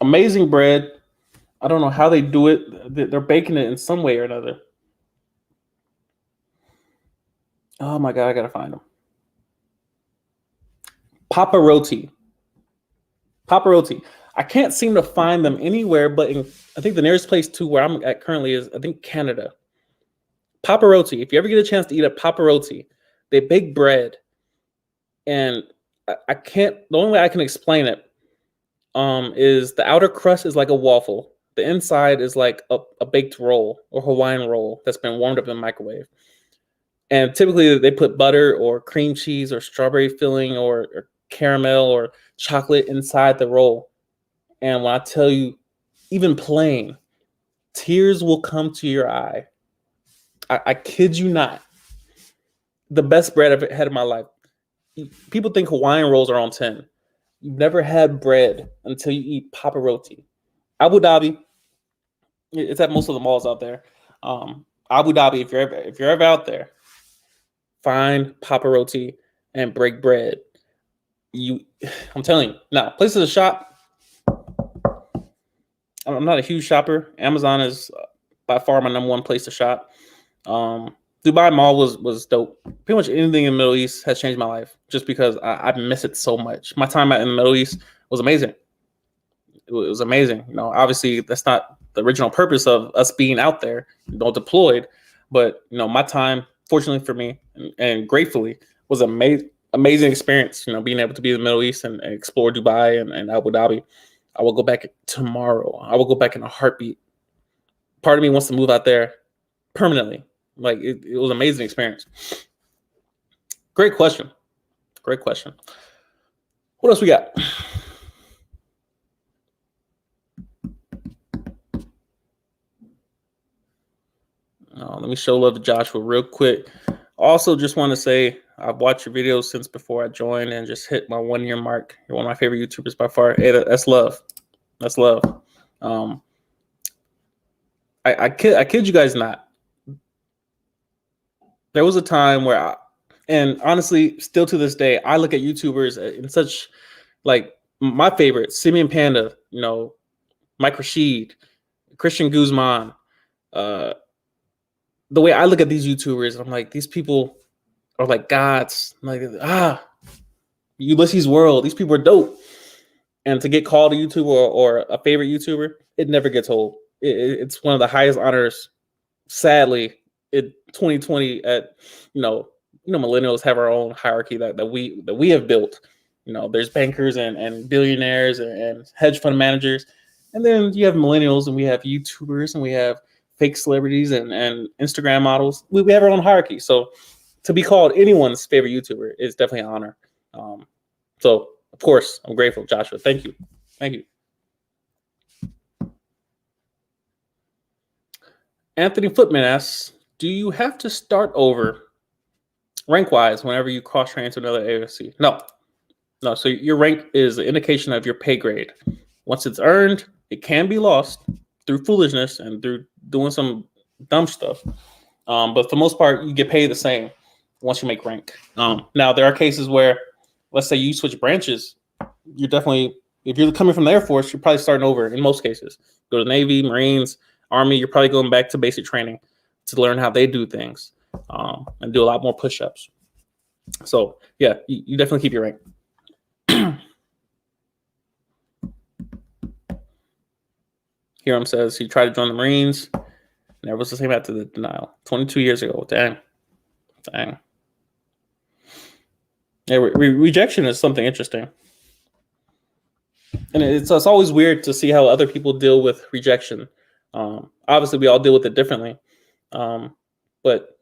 Amazing bread. I don't know how they do it. They're baking it in some way or another. Oh my God, I gotta find them. Papa Roti. I can't seem to find them anywhere, but I think the nearest place to where I'm at currently is, I think, Canada. Papa Roti. If you ever get a chance to eat a Papa Roti, they bake bread, and I can't. The only way I can explain it is the outer crust is like a waffle. The inside is like a baked roll or Hawaiian roll that's been warmed up in the microwave. And typically they put butter or cream cheese or strawberry filling or caramel or chocolate inside the roll. And when I tell you, even plain, tears will come to your eye. I kid you not. The best bread I've had in my life. People think Hawaiian rolls are on 10. You've never had bread until you eat Papa Roti. Abu Dhabi. It's at most of the malls out there. Abu Dhabi, if you're ever out there, find Papa Roti and break bread. I'm telling you. Now, places to shop. I'm not a huge shopper. Amazon is by far my number one place to shop. Dubai Mall was dope. Pretty much anything in the Middle East has changed my life just because I miss it so much. My time in the Middle East was amazing. It was amazing. Obviously that's not the original purpose of us being out there, deployed. But my time, fortunately for me, and gratefully, was amazing experience. Being able to be in the Middle East and explore Dubai and Abu Dhabi. I will go back tomorrow. I will go back in a heartbeat. Part of me wants to move out there permanently. Like it was an amazing experience. Great question. Great question. What else we got? Let me show love to Joshua real quick. Also, just want to say I've watched your videos since before I joined and just hit my 1 year mark. You're one of my favorite YouTubers by far. Hey, that's love. That's love. I kid you guys not. There was a time where and honestly, still to this day, I look at YouTubers in such like my favorite, Simeon Panda, Mike Rashid, Christian Guzman. The way I look at these YouTubers, I'm like, these people are like gods. I'm like, Ulysses World, these people are dope. And to get called a YouTuber or a favorite YouTuber, it never gets old. It's one of the highest honors. Sadly, in 2020, at millennials have our own hierarchy that we have built. There's bankers and billionaires and hedge fund managers, and then you have millennials and we have YouTubers and we have fake celebrities and Instagram models. We have our own hierarchy. So to be called anyone's favorite YouTuber is definitely an honor. So of course I'm grateful, Joshua. Thank you. Anthony Footman asks, do you have to start over rank-wise whenever you cross-train to another AOC? No. So your rank is an indication of your pay grade. Once it's earned, it can be lost through foolishness and through doing some dumb stuff. But for the most part, you get paid the same once you make rank. Now, there are cases where, let's say you switch branches, you're definitely, if you're coming from the Air Force, you're probably starting over in most cases. Go to Navy, Marines, Army, you're probably going back to basic training to learn how they do things and do a lot more push-ups. So, yeah, you definitely keep your rank. Hiram says he tried to join the Marines. Never was the same after the denial. 22 years ago. Dang. Yeah, rejection is something interesting. And it's always weird to see how other people deal with rejection. Obviously, we all deal with it differently. But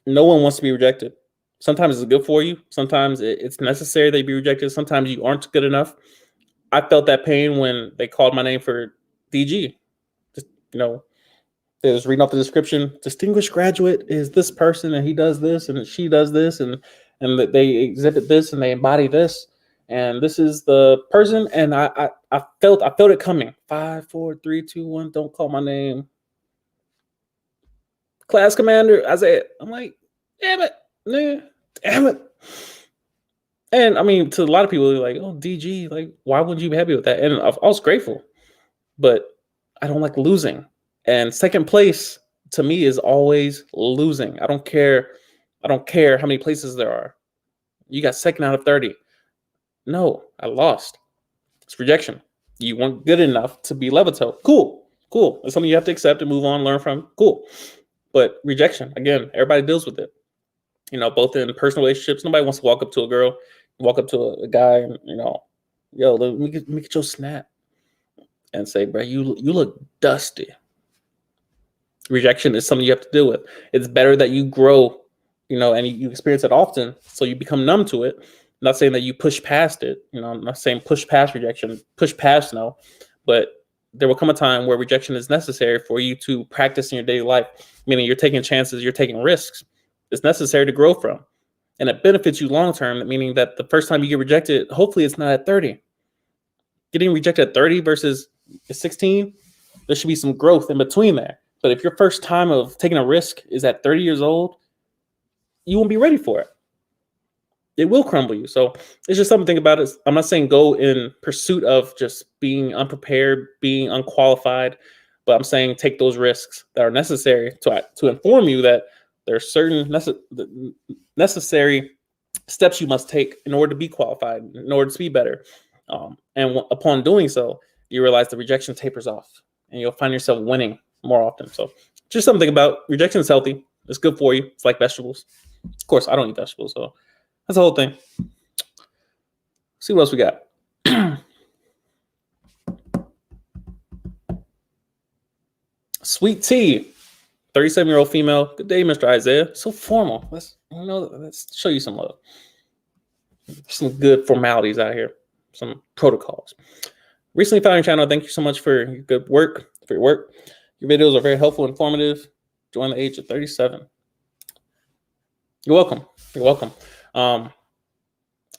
no one wants to be rejected. Sometimes it's good for you. Sometimes it's necessary that you be rejected. Sometimes you aren't good enough. I felt that pain when they called my name for DG. Just, they was reading off the description. Distinguished graduate is this person, and he does this, and she does this, and that they exhibit this, and they embody this, and this is the person. And I felt it coming. 5, 4, 3, 2, 1. Don't call my name. Class commander. I said, I'm like, damn it. And I mean, to a lot of people, they're like, oh, DG, like, why wouldn't you be happy with that? And I was grateful, but I don't like losing. And second place to me is always losing. I don't care how many places there are. You got second out of 30. No, I lost. It's rejection. You weren't good enough to be Levito. Cool. It's something you have to accept and move on, learn from. Cool. But rejection, again, everybody deals with it. Both in personal relationships, nobody wants to walk up to a girl, walk up to a guy, and yo, let me get your snap, and say, bro, you look dusty. Rejection is something you have to deal with. It's better that you grow, and you experience it often, so you become numb to it. I'm not saying that you push past it. I'm not saying push past rejection, push past no, but there will come a time where rejection is necessary for you to practice in your daily life, meaning you're taking chances, you're taking risks. It's necessary to grow from, and it benefits you long term, meaning that the first time you get rejected, hopefully it's not at 30. Getting rejected at 30 versus 16, there should be some growth in between there. But if your first time of taking a risk is at 30 years old, you won't be ready for it. It will crumble you. So it's just something to think about it. I'm not saying go in pursuit of just being unprepared, being unqualified, but I'm saying take those risks that are necessary to inform you that there are certain necessary steps you must take in order to be qualified, in order to be better. And upon doing so, you realize the rejection tapers off and you'll find yourself winning more often. So just something about rejection is healthy. It's good for you. It's like vegetables. Of course, I don't eat vegetables, so that's the whole thing. See what else we got. Sweet tea. 37-year-old female. Good day, Mr. Isaiah. So formal. Let's show you some love. Some good formalities out here. Some protocols. Recently found your channel. Thank you so much for your good work. For your work. Your videos are very helpful, informative. Join the age of 37. You're welcome. You're welcome. I'm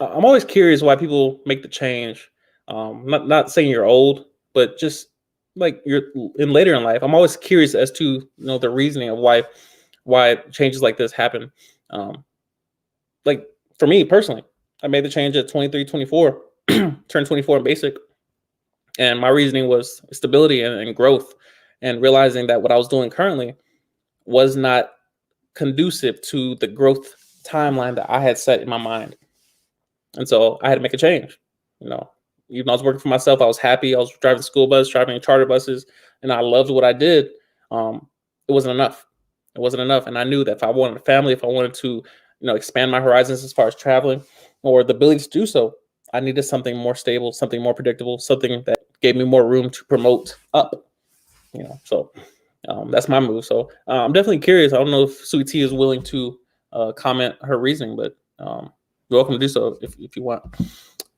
always curious why people make the change. Not saying you're old, but just like you're in later in life. I'm always curious as to the reasoning of why changes like this happen. Like for me personally, I made the change at 23, 24, turned 24 in basic, and my reasoning was stability and growth, and realizing that what I was doing currently was not conducive to the growth timeline that I had set in my mind. And so I had to make a change. Even though I was working for myself, I was happy. I was driving the school bus, driving charter buses, and I loved what I did. It wasn't enough. It wasn't enough. And I knew that if I wanted a family, if I wanted to, expand my horizons as far as traveling or the ability to do so, I needed something more stable, something more predictable, something that gave me more room to promote up. So that's my move. So I'm definitely curious. I don't know if Sweet Tea is willing to comment her reasoning, but you're welcome to do so if you want.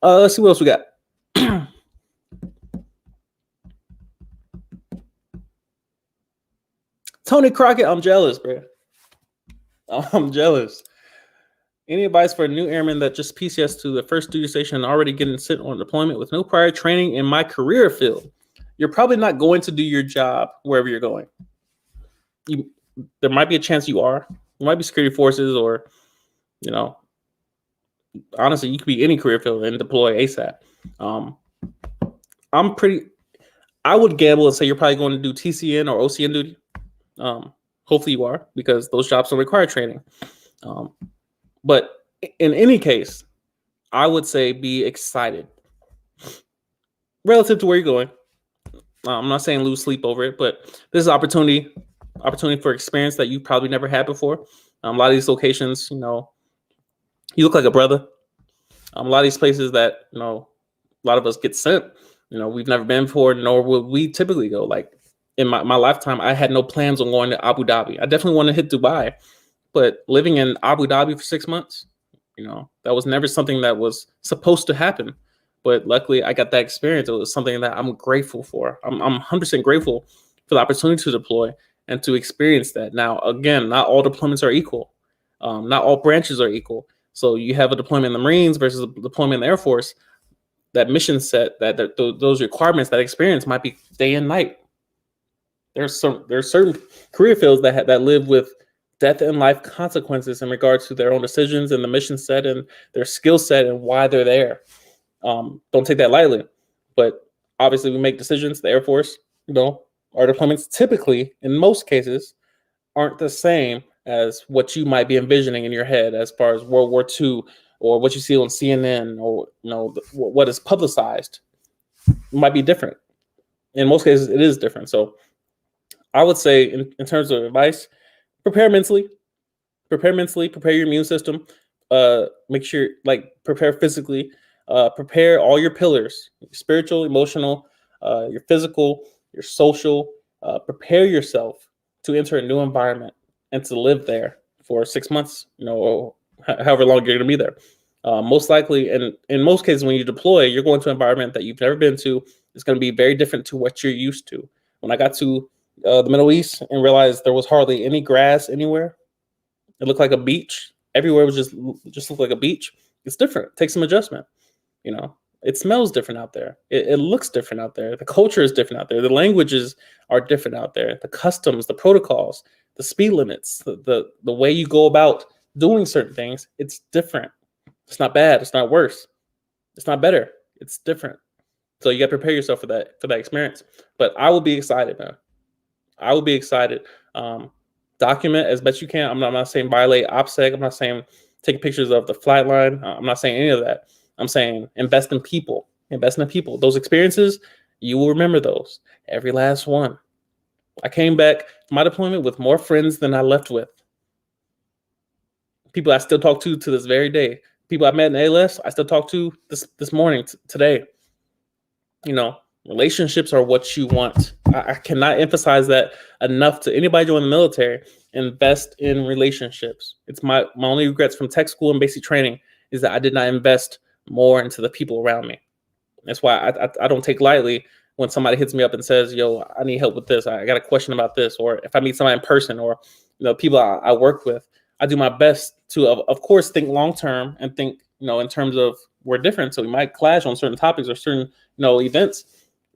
Let's see what else we got. Tony Crockett, I'm jealous, bro. I'm jealous. Any advice for a new airman that just PCS to the first duty station and already getting sent on deployment with no prior training in my career field? You're probably not going to do your job wherever you're going. There might be a chance you are. You might be security forces, or honestly, you could be any career field and deploy ASAP. I would gamble and say you're probably going to do TCN or OCN duty. Hopefully you are, because those jobs don't require training. But in any case, I would say be excited relative to where you're going. I'm not saying lose sleep over it, but this is opportunity for experience that you probably never had before. A lot of these locations, you look like a brother. A lot of these places that a lot of us get sent, we've never been before, nor would we typically go. Like in my lifetime, I had no plans on going to Abu Dhabi. I definitely want to hit Dubai, but living in Abu Dhabi for 6 months, that was never something that was supposed to happen. But luckily, I got that experience. It was something that I'm grateful for. I'm 100% grateful for the opportunity to deploy and to experience that. Now, again, not all deployments are equal. Not all branches are equal. So you have a deployment in the Marines versus a deployment in the Air Force. That mission set, those requirements, that experience might be day and night. There's certain career fields that live with death and life consequences in regards to their own decisions and the mission set and their skill set and why they're there. Don't take that lightly. But obviously we make decisions. The Air Force, our deployments typically, in most cases, aren't the same as what you might be envisioning in your head as far as World War II or what you see on CNN or what is publicized. It might be different. In most cases, it is different. So I would say in terms of advice, prepare mentally, prepare your immune system, make sure, prepare physically, prepare all your pillars, spiritual, emotional, your physical, your social, prepare yourself to enter a new environment and to live there for 6 months, or however long you're going to be there. Most likely, and in most cases, when you deploy, you're going to an environment that you've never been to. It's going to be very different to what you're used to. When I got to the Middle East and realized there was hardly any grass anywhere, it looked like a beach. Everywhere was just looked like a beach. It's different. It takes some adjustment. It smells different out there. It looks different out there. The culture is different out there. The languages are different out there. The customs, the protocols, the speed limits, the way you go about doing certain things, it's different. It's not bad. It's not worse. It's not better. It's different. So you got to prepare yourself for that experience. But I will be excited, man. I will be excited. Document as best you can. I'm not saying violate OPSEC. I'm not saying take pictures of the flight line. I'm not saying any of that. I'm saying invest in people. Invest in people. Those experiences, you will remember those. Every last one. I came back from my deployment with more friends than I left with. People I still talk to this very day. People I met in ALS, I still talk to this morning, today. Relationships are what you want. I cannot emphasize that enough to anybody joining the military. Invest in relationships. It's my only regrets from tech school and basic training is that I did not invest more into the people around me. That's why I don't take lightly when somebody hits me up and says, "Yo, I need help with this. I got a question about this," or if I meet somebody in person, or people I work with. I do my best to, of course, think long term and think in terms of we're different, so we might clash on certain topics or certain events.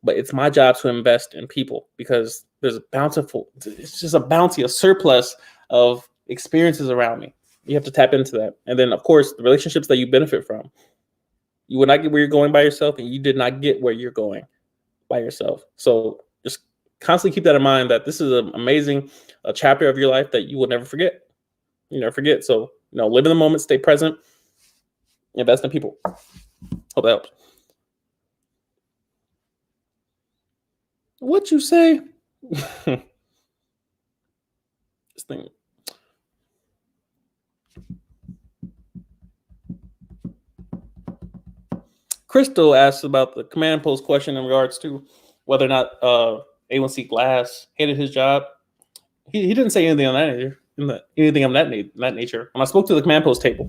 But it's my job to invest in people because there's it's just a bounty, a surplus of experiences around me. You have to tap into that. And then, of course, the relationships that you benefit from. You would not get where you're going by yourself, and you did not get where you're going by yourself. So just constantly keep that in mind, that this is an amazing chapter of your life that you will never forget. You never forget. So, live in the moment, stay present, invest in people. Hope that helps. What you say? This thing. Crystal asks about the command post question in regards to whether or not A1C Glass hated his job. He didn't say anything on that nature. Anything of that nature. When I spoke to the command post table,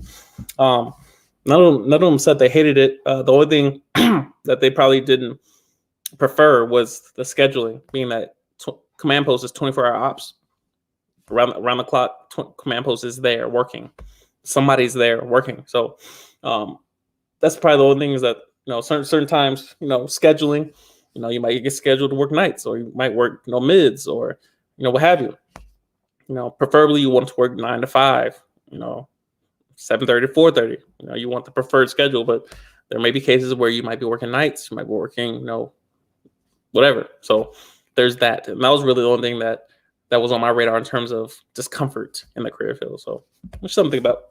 none of them said they hated it. The only thing that they probably didn't prefer was the scheduling, being that command post is 24-hour ops. Around the clock, command post is there working. Somebody's there working. So that's probably the only thing, is that certain times, scheduling, you might get scheduled to work nights, or you might work mids, or what have you. Preferably you want to work 9 to 5, 7:30 to 4:30. You want the preferred schedule, but there may be cases where you might be working nights, you might be working, whatever. So there's that. And that was really the only thing that was on my radar in terms of discomfort in the career field. So there's something about.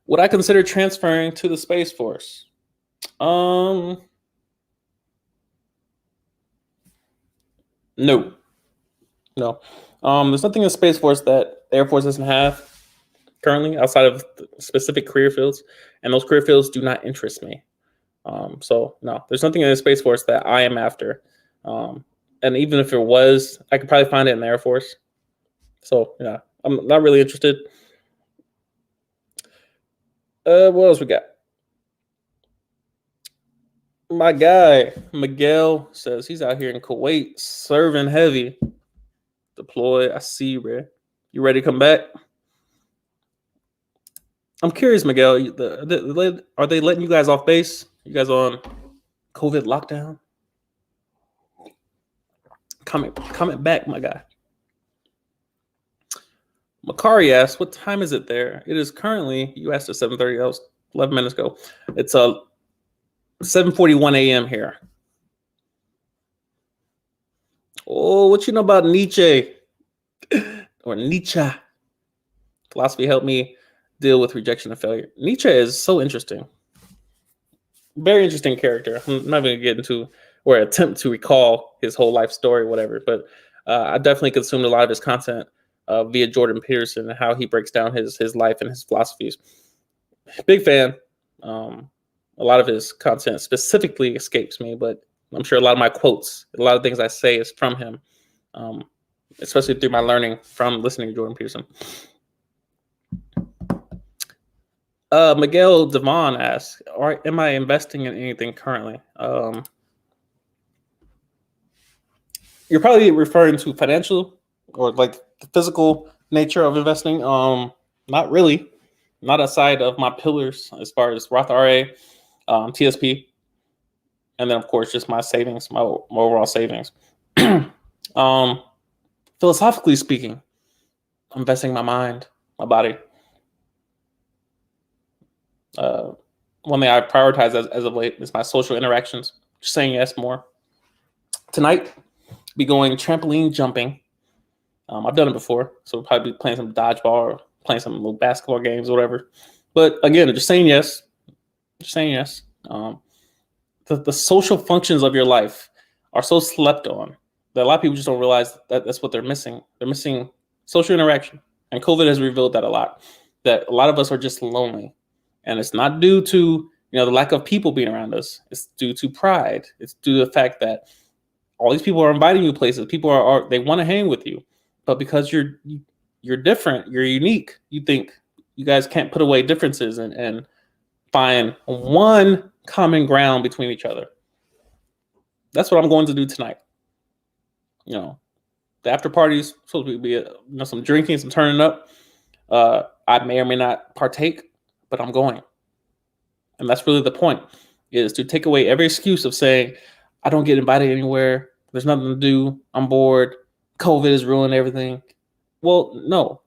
Would I consider transferring to the Space Force? No. There's nothing in the Space Force that the Air Force doesn't have currently outside of specific career fields, and those career fields do not interest me. So no, there's nothing in the Space Force that I am after. And even if it was, I could probably find it in the Air Force. So yeah, I'm not really interested. What else we got? My guy Miguel says he's out here in Kuwait serving heavy. Deploy. I see you, bro. You ready to come back? I'm curious, Miguel. Are they letting you guys off base? You guys on COVID lockdown? Comment back, my guy. Makari asks, what time is it there? It is currently, you asked at 7:30. That was 11 minutes ago. It's 7:41 a.m. here. Oh, what you know about Nietzsche? Or Nietzsche? Philosophy helped me deal with rejection and failure. Nietzsche is so interesting. Very interesting character. I'm not going to get into or attempt to recall his whole life story, whatever, but I definitely consumed a lot of his content via Jordan Peterson and how he breaks down his life and his philosophies. Big fan. A lot of his content specifically escapes me, but I'm sure a lot of my quotes, a lot of things I say is from him, especially through my learning from listening to Jordan Peterson. Miguel Devon asks, am I investing in anything currently? You're probably referring to financial or like the physical nature of investing. Not really. Not aside of my pillars as far as Roth RA, TSP, and then of course just my savings, my overall savings. Philosophically speaking, I'm investing my mind, my body. One thing I prioritize as of late is my social interactions. Just saying yes more. Tonight, be going trampoline jumping. I've done it before, so we'll probably be playing some dodgeball or playing some little basketball games or whatever. But again, just saying yes. Just saying yes. The social functions of your life are so slept on that a lot of people just don't realize that that's what they're missing. They're missing social interaction. And COVID has revealed that a lot. That a lot of us are just lonely. And it's not due to, The lack of people being around us is due to pride. It's due to the fact that all these people are inviting you places. People are they want to hang with you, but because you're different, you're unique. You think you guys can't put away differences and find one common ground between each other. That's what I'm going to do tonight. The after party's supposed to be some drinking, some turning up. I may or may not partake, but I'm going. And that's really the point, is to take away every excuse of saying, I don't get invited anywhere. There's nothing to do. I'm bored. COVID has ruined everything. Well, no.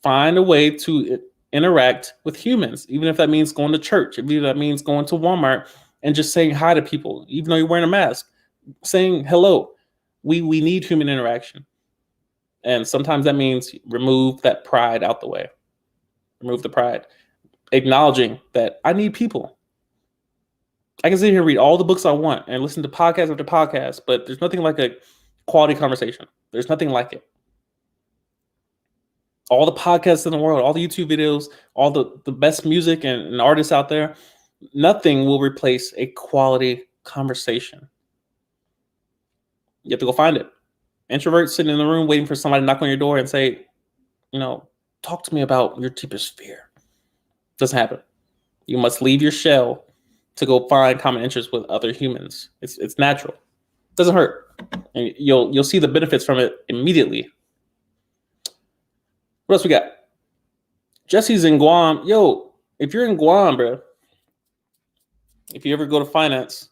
Find a way to interact with humans, even if that means going to church, even if that means going to Walmart and just saying hi to people, even though you're wearing a mask, saying hello. We need human interaction. And sometimes that means remove that pride out the way. Remove the pride. Acknowledging that I need people. I can sit here and read all the books I want and listen to podcast after podcast, but there's nothing like a quality conversation. There's nothing like it. All the podcasts in the world, all the YouTube videos, all the best music and artists out there, nothing will replace a quality conversation. You have to go find it. Introverts sitting in the room waiting for somebody to knock on your door and say, talk to me about your deepest fear. Doesn't happen. You must leave your shell to go find common interests with other humans. It's natural. Doesn't hurt. And you'll see the benefits from it immediately. What else we got? Jesse's in Guam. Yo, if you're in Guam, bro, if you ever go to finance,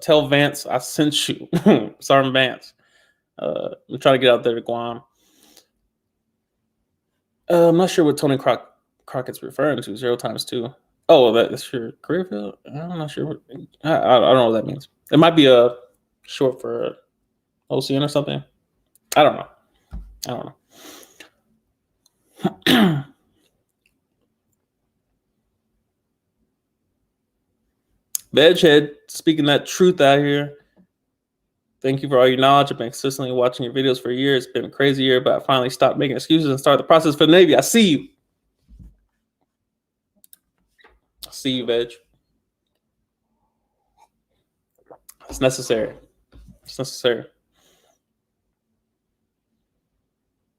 tell Vance I sent you. Sergeant Vance. I'm trying to get out there to Guam. I'm not sure what Tony Crockett's referring to. 0 times 2. Oh, that's your career field? I'm not sure. I don't know what that means. It might be a short for OCN or something. I don't know. Bedhead, speaking that truth out here. Thank you for all your knowledge. I've been consistently watching your videos for years. It's been a crazy year, but I finally stopped making excuses and started the process for the Navy. I see you. I see you, Veg. It's necessary. It's necessary.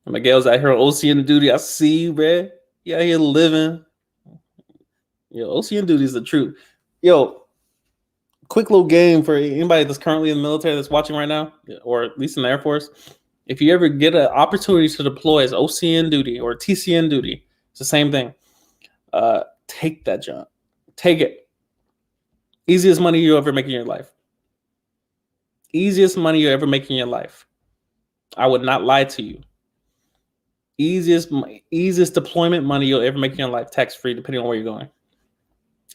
And Miguel's out here on OCN duty. I see you, bruh. You out here living. Yo, OCN duty is the truth. Yo, quick little game for anybody that's currently in the military that's watching right now, or at least in the Air Force. If you ever get an opportunity to deploy as OCN duty or TCN duty, it's the same thing. Take that job. Take it. Easiest money you ever make in your life. Easiest money you ever make in your life. I would not lie to you. Easiest deployment money you'll ever make in your life, tax-free, depending on where you're going.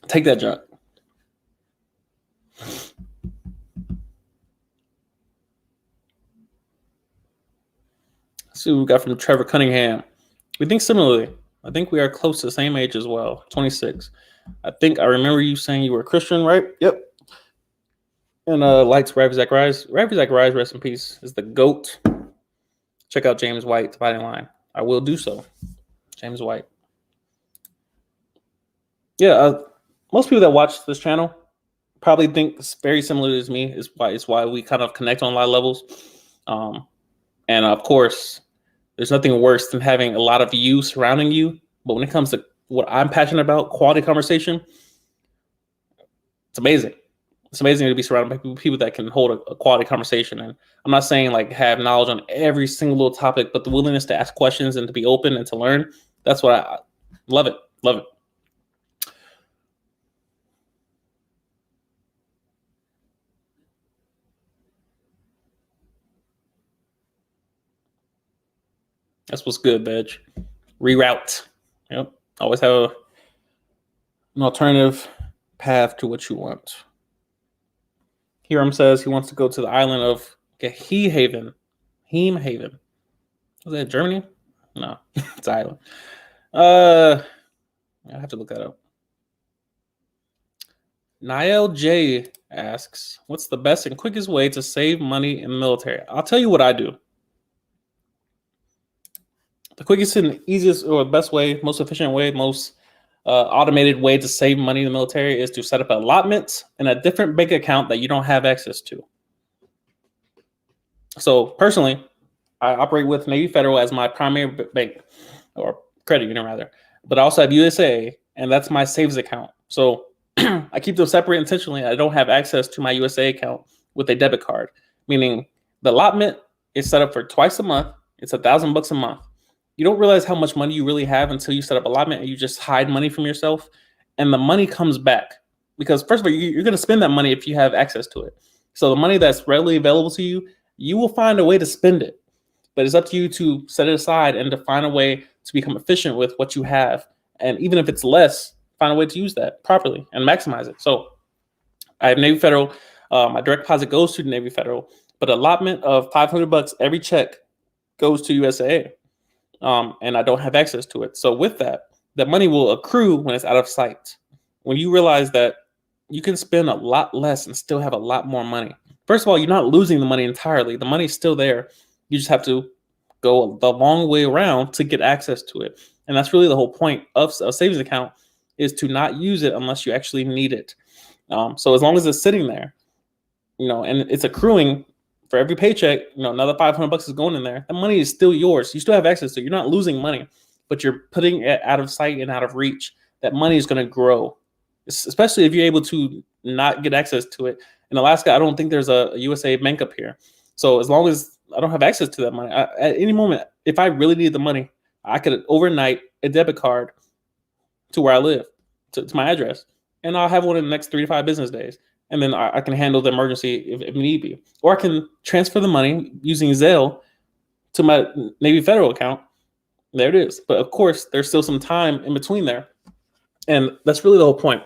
Take that job. Let's see what we got from Trevor Cunningham. We think similarly. I think we are close to the same age as well, 26. I think I remember you saying you were a Christian, right? Yep. And likes Ravi Zacharias. Ravi Zacharias, rest in peace, is the GOAT. Check out James White, Dividing Line. I will do so. James White. Yeah, most people that watch this channel probably think it's very similar to me. It's why we kind of connect on a lot of levels. And of course, there's nothing worse than having a lot of you surrounding you. But when it comes to what I'm passionate about, quality conversation, it's amazing. It's amazing to be surrounded by people that can hold a quality conversation. And I'm not saying like have knowledge on every single little topic, but the willingness to ask questions and to be open and to learn. That's what I love it. Love it. That's what's good, Bedge. Reroute. Yep. Always have an alternative path to what you want. Hiram says he wants to go to the island of Heemhaven. Heemhaven. Was that Germany? No, it's an island. I have to look that up. Niall J asks, what's the best and quickest way to save money in the military? I'll tell you what I do. The quickest and easiest or best way, most efficient way, most automated way to save money in the military is to set up allotments in a different bank account that you don't have access to. So personally, I operate with Navy Federal as my primary bank, or credit union rather, but I also have USA, and that's my savings account. So I keep them separate intentionally. I don't have access to my USA account with a debit card, meaning the allotment is set up for twice a month. It's $1,000 a month. You don't realize how much money you really have until you set up allotment and you just hide money from yourself, and the money comes back. Because first of all, you're going to spend that money if you have access to it. So the money that's readily available to you, you will find a way to spend it. But it's up to you to set it aside and to find a way to become efficient with what you have. And even if it's less, find a way to use that properly and maximize it. So I have Navy Federal. My direct deposit goes to the Navy Federal, but allotment of $500 every check goes to USAA, and I don't have access to it. So with that, the money will accrue when it's out of sight. When you realize that you can spend a lot less and still have a lot more money. First of all, you're not losing the money entirely. The money's still there. You just have to go the long way around to get access to it. And that's really the whole point of a savings account, is to not use it unless you actually need it. So as long as it's sitting there, and it's accruing for every paycheck, another $500 is going in there. The money is still yours. You still have access to it. You're not losing money, but you're putting it out of sight and out of reach. That money is going to grow, especially if you're able to not get access to it. In Alaska, I don't think there's a USA bank up here. So as long as I don't have access to that money, at any moment, if I really need the money, I could overnight a debit card to where I live, to my address, and I'll have one in the next 3 to 5 business days. And then I can handle the emergency if need be. Or I can transfer the money using Zelle to my Navy Federal account. There it is. But of course, there's still some time in between there. And that's really the whole point,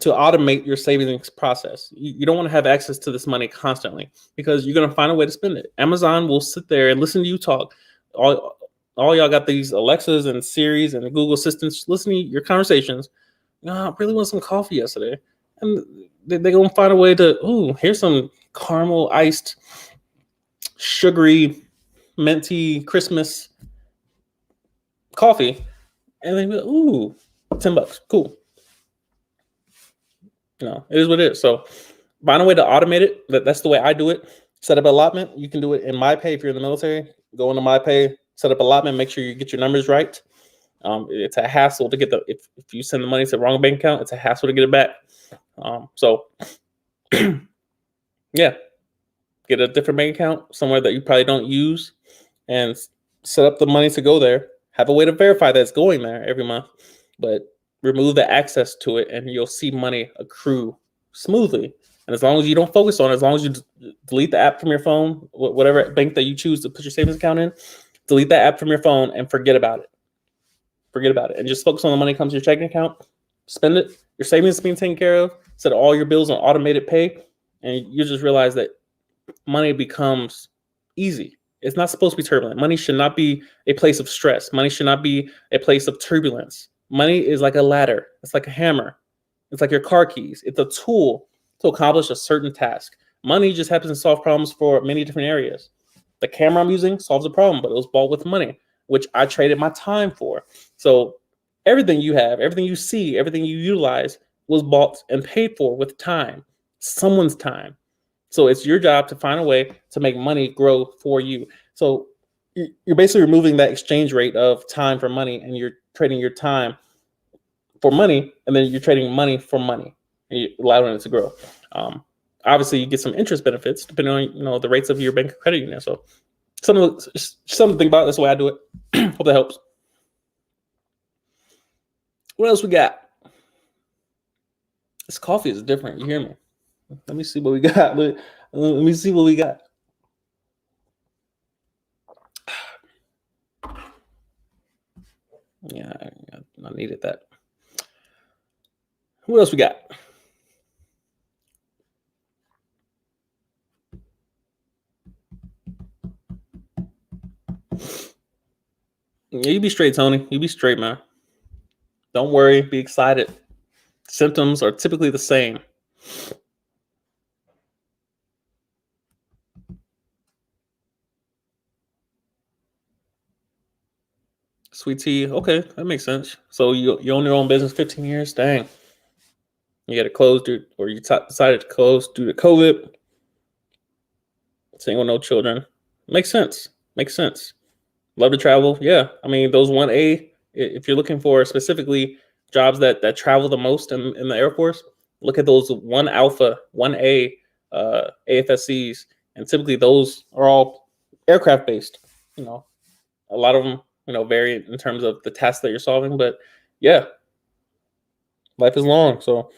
to automate your savings process. You don't want to have access to this money constantly, because you're going to find a way to spend it. Amazon will sit there and listen to you talk. All y'all got these Alexas and Siris and Google Assistants listening to your conversations. I really want some coffee yesterday. And they're going to find a way to, here's some caramel iced, sugary, minty Christmas coffee. And they go, $10, cool. It is what it is. So find a way to automate it. That's the way I do it. Set up allotment. You can do it in MyPay if you're in the military. Go into MyPay, set up allotment, make sure you get your numbers right. It's a hassle to get if you send the money to the wrong bank account, it's a hassle to get it back. So yeah, get a different bank account somewhere that you probably don't use, and set up the money to go there. Have a way to verify that it's going there every month, but remove the access to it, and you'll see money accrue smoothly. And as long as you don't focus on it, as long as you delete the app from your phone, whatever bank that you choose to put your savings account in, delete that app from your phone and forget about it. Forget about it. And just focus on the money that comes to your checking account. Spend it. Your savings is being taken care of. Set all your bills on automated pay. And you just realize that money becomes easy. It's not supposed to be turbulent. Money should not be a place of stress. Money should not be a place of turbulence. Money is like a ladder. It's like a hammer. It's like your car keys. It's a tool to accomplish a certain task. Money just happens to solve problems for many different areas. The camera I'm using solves a problem, but it was bought with money, which I traded my time for. So everything you have, everything you see, everything you utilize was bought and paid for with time, someone's time. So it's your job to find a way to make money grow for you. So you're basically removing that exchange rate of time for money, and you're trading your time for money, and then you're trading money for money, and you're allowing it to grow. Obviously, you get some interest benefits depending on the rates of your bank or credit union. So something to think about. That's the way I do it. Hope that helps. What else we got? This coffee is different. You hear me? Let me see what we got. Let me see what we got. Yeah, I needed that. What else we got? Yeah, you be straight, Tony. You be straight, man. Don't worry. Be excited. Symptoms are typically the same. Sweet tea. Okay, that makes sense. So you own your own business 15 years. Dang. You got to close, dude, or you decided to close due to COVID. Single, no children. Makes sense. Makes sense. Love to travel. Yeah. I mean, those 1A, if you're looking for specifically jobs that travel the most in the Air Force, look at those 1 Alpha, 1A AFSCs. And typically those are all aircraft based. You know, a lot of them, vary in terms of the tasks that you're solving. But yeah, life is long. So,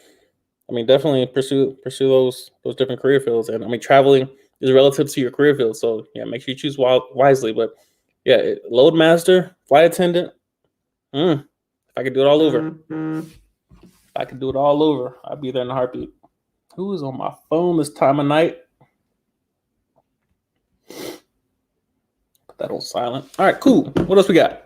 I mean, definitely pursue those different career fields. And I mean, traveling is relative to your career field. So yeah, make sure you choose wisely. But yeah, load master, flight attendant. If I could do it all over, I'd be there in a heartbeat. Who is on my phone this time of night? Put that on silent. All right, cool. What else we got?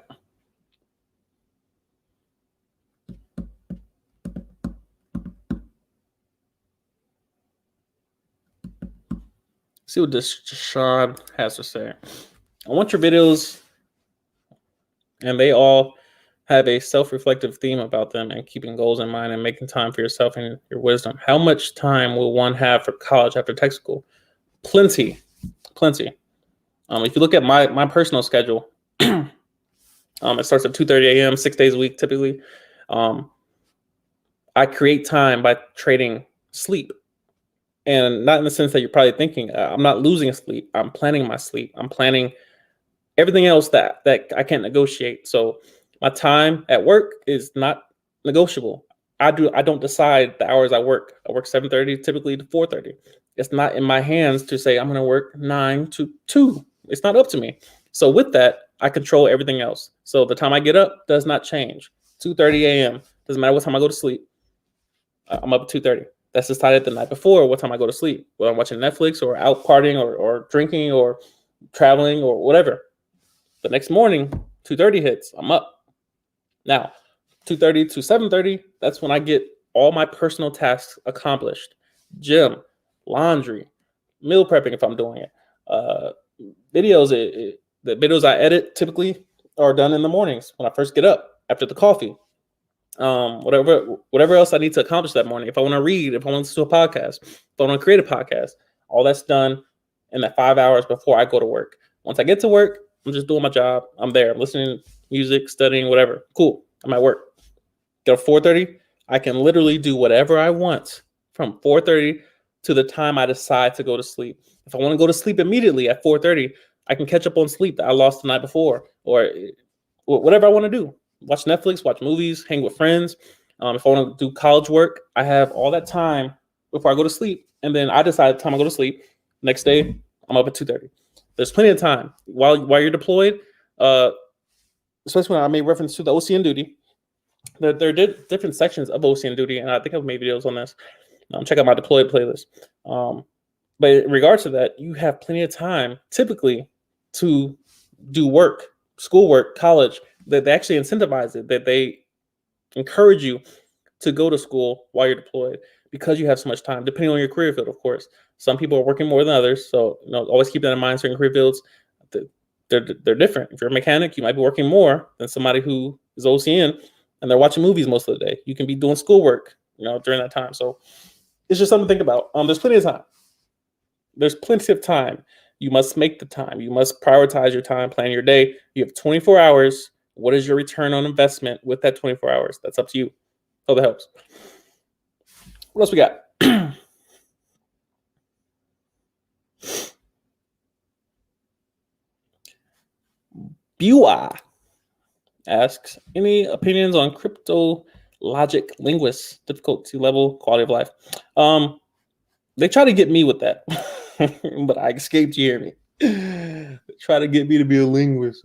See what this Sean has to say. I want your videos, and they all have a self-reflective theme about them and keeping goals in mind and making time for yourself and your wisdom. How much time will one have for college after tech school? Plenty. If you look at my personal schedule, it starts at 2:30 a.m., 6 days a week, typically. I create time by trading sleep. And not in the sense that you're probably thinking, I'm not losing sleep. I'm planning my sleep. I'm planning everything else that I can't negotiate. So my time at work is not negotiable. I don't decide the hours I work. I work 7:30 typically to 4:30. It's not in my hands to say I'm going to work 9 to 2. It's not up to me. So with that, I control everything else. So the time I get up does not change. 2:30 a.m. Doesn't matter what time I go to sleep. I'm up at 2:30. That's decided the night before what time I go to sleep. Whether I'm watching Netflix or out partying or drinking or traveling or whatever. The next morning, 2:30 hits. I'm up. Now, 2:30 to 7:30, that's when I get all my personal tasks accomplished. Gym, laundry, meal prepping if I'm doing it. Videos, the videos I edit typically are done in the mornings when I first get up after the coffee. Whatever else I need to accomplish that morning. If I want to read, if I want to listen to a podcast, if I want to create a podcast, all that's done in that 5 hours before I go to work. Once I get to work, I'm just doing my job. I'm there. I'm listening to music, studying, whatever. Cool. I'm at work. Get up 4:30. I can literally do whatever I want from 4:30 to the time I decide to go to sleep. If I want to go to sleep immediately at 4:30, I can catch up on sleep that I lost the night before, or whatever I want to do. Watch Netflix, watch movies, hang with friends. If I want to do college work, I have all that time before I go to sleep. And then I decide the time I go to sleep. Next day, I'm up at 2:30. There's plenty of time. While you're deployed, especially when I made reference to the OCN duty, there are different sections of OCN duty, and I think I've made videos on this. Check out my deployed playlist. But in regards to that, you have plenty of time typically to do work, schoolwork, college. That they actually incentivize it, that they encourage you to go to school while you're deployed because you have so much time, depending on your career field, of course. Some people are working more than others. So, always keep that in mind. Certain career fields, they're different. If you're a mechanic, you might be working more than somebody who is OCN and they're watching movies most of the day. You can be doing schoolwork, during that time. So it's just something to think about. There's plenty of time. There's plenty of time. You must make the time. You must prioritize your time, plan your day. You have 24 hours. What is your return on investment with that 24 hours? That's up to you. Hope that helps. What else we got? Bua asks, any opinions on crypto logic linguists, difficulty level, quality of life? They try to get me with that, but I escaped. You hear me? They try to get me to be a linguist.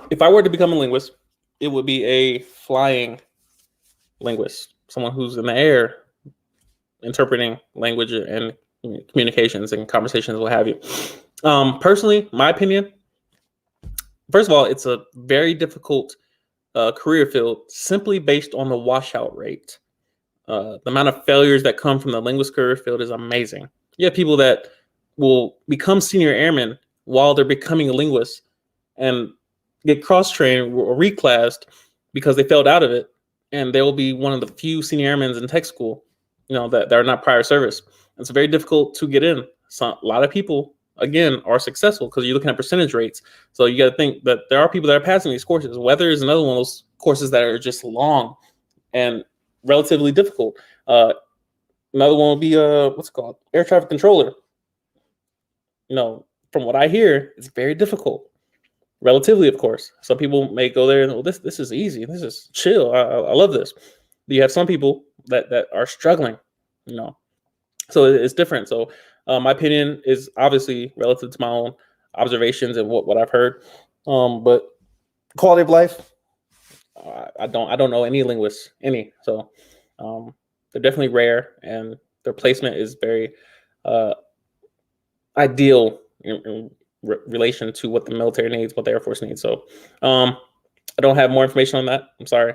If I were to become a linguist, it would be a flying linguist, someone who's in the air interpreting language and communications and conversations, what have you. Personally, my opinion, first of all, it's a very difficult career field simply based on the washout rate. The amount of failures that come from the linguist career field is amazing. You have people that will become senior airmen while they're becoming a linguist and get cross-trained or reclassed because they failed out of it, and they will be one of the few senior airmen in tech school, that are not prior service. It's very difficult to get in. So a lot of people, again, are successful because you're looking at percentage rates. So you got to think that there are people that are passing these courses. Weather is another one of those courses that are just long and relatively difficult. Another one would be what's it called? Air traffic controller. From what I hear, it's very difficult. Relatively, of course. Some people may go there and, well, this is easy. This is chill. I love this. But you have some people that are struggling, So it's different. So my opinion is obviously relative to my own observations and what I've heard. But quality of life, I don't know any linguists, So they're definitely rare, and their placement is very ideal in relation to what the military needs, what the Air Force needs. So I don't have more information on that. I'm sorry.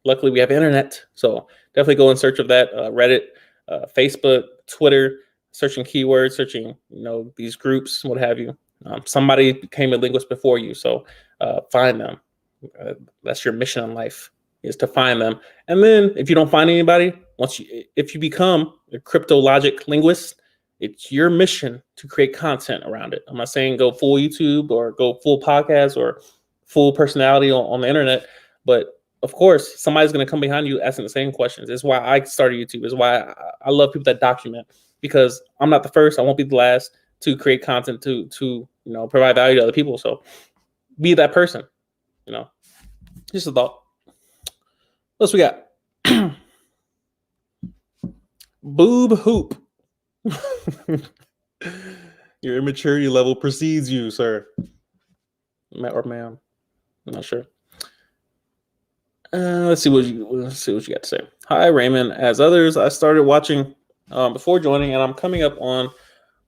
Luckily, we have internet, so definitely go in search of that. Reddit, Facebook, Twitter, searching keywords, searching these groups, what have you. Somebody became a linguist before you, so find them. That's your mission in life, is to find them. And then if you don't find anybody, if you become a cryptologic linguist, it's your mission to create content around it. I'm not saying go full YouTube or go full podcast or full personality on the internet, but of course, somebody's going to come behind you asking the same questions. It's why I started YouTube. It's why I love people that document, because I'm not the first. I won't be the last to create content to provide value to other people. So be that person. Just a thought. What else we got? Boob hoop. Your immaturity level precedes you, sir. Or ma'am. I'm not sure. Let's see what you got to say. Hi, Raymond. As others, I started watching before joining, and I'm coming up on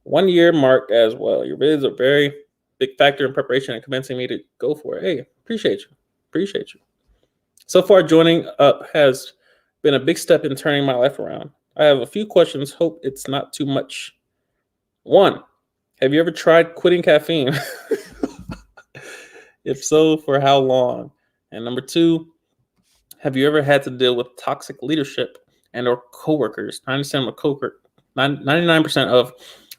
1 year mark as well. Your videos are very big factor in preparation and convincing me to go for it. Hey, appreciate you. So far, joining up has been a big step in turning my life around. I have a few questions. Hope it's not too much. 1, have you ever tried quitting caffeine? If so, for how long? And number 2, have you ever had to deal with toxic leadership and or coworkers? I understand 99% of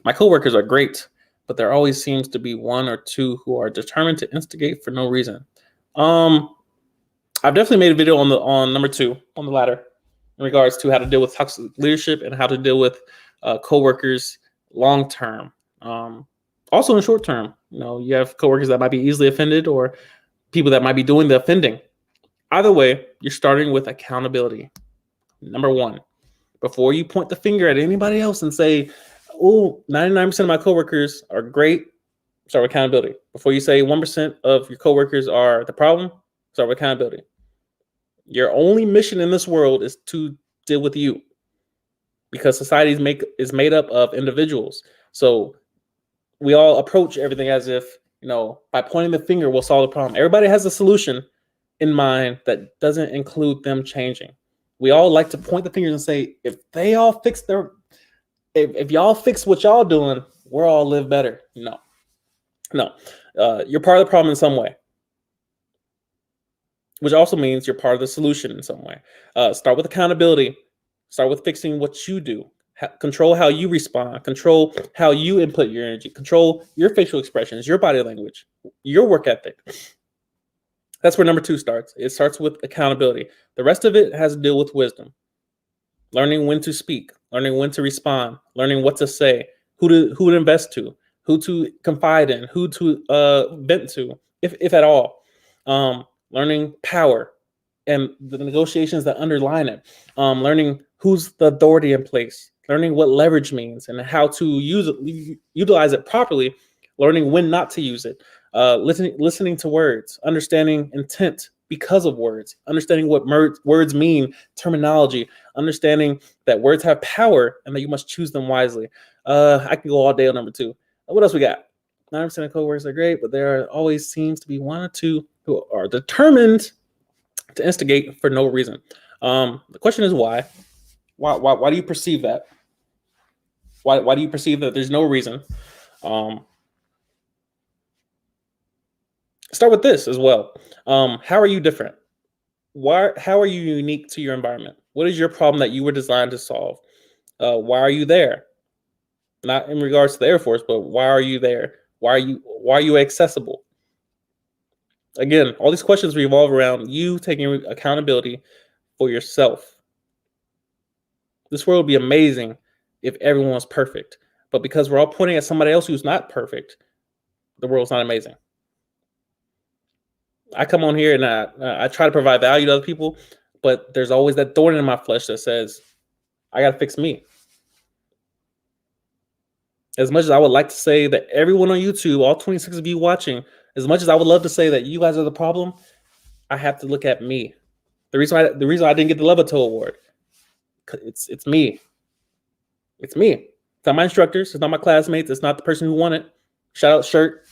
my coworkers are great, but there always seems to be 1 or 2 who are determined to instigate for no reason. I've definitely made a video on number 2, on the latter, in regards to how to deal with toxic leadership and how to deal with coworkers long term. Also in the short term, you have coworkers that might be easily offended or people that might be doing the offending. Either way, you're starting with accountability. Number 1, before you point the finger at anybody else and say, oh, 99% of my coworkers are great, start with accountability. Before you say 1% of your coworkers are the problem, start with accountability. Your only mission in this world is to deal with you, because society is made up of individuals. So we all approach everything as if, by pointing the finger, we'll solve the problem. Everybody has a solution in mind that doesn't include them changing. We all like to point the fingers and say, if they all fix if y'all fix what y'all doing, we'll all live better. No. You're part of the problem in some way, which also means you're part of the solution in some way. Start with accountability. Start with fixing what you do. Control how you respond. Control how you input your energy. Control your facial expressions, your body language, your work ethic. That's where number 2 starts. It starts with accountability. The rest of it has to deal with wisdom. Learning when to speak, learning when to respond, learning what to say, who to invest to, who to confide in, who to vent to, if at all. Learning power and the negotiations that underline it. Learning who's the authority in place. Learning what leverage means and how to utilize it properly. Learning when not to use it. Listening to words, understanding intent because of words, understanding what words mean, terminology, understanding that words have power and that you must choose them wisely. I can go all day on number 2. What else we got? 9% of coworkers are great, but there always seems to be 1 or 2 who are determined to instigate for no reason. The question is why? Why do you perceive that? Why do you perceive that there's no reason? Start with this as well. How are you different? How are you unique to your environment? What is your problem that you were designed to solve? Why are you there? Not in regards to the Air Force, but why are you there? Why are you accessible? Again, all these questions revolve around you taking accountability for yourself. This world would be amazing if everyone was perfect. But because we're all pointing at somebody else who's not perfect, the world's not amazing. I come on here and I try to provide value to other people, but there's always that thorn in my flesh that says, I got to fix me. As much as I would like to say that everyone on YouTube, all 26 of you watching, as much as I would love to say that you guys are the problem, I have to look at me. The reason I didn't get the Levato award, it's me. It's me. It's not my instructors. It's not my classmates. It's not the person who won it. Shout out shirt.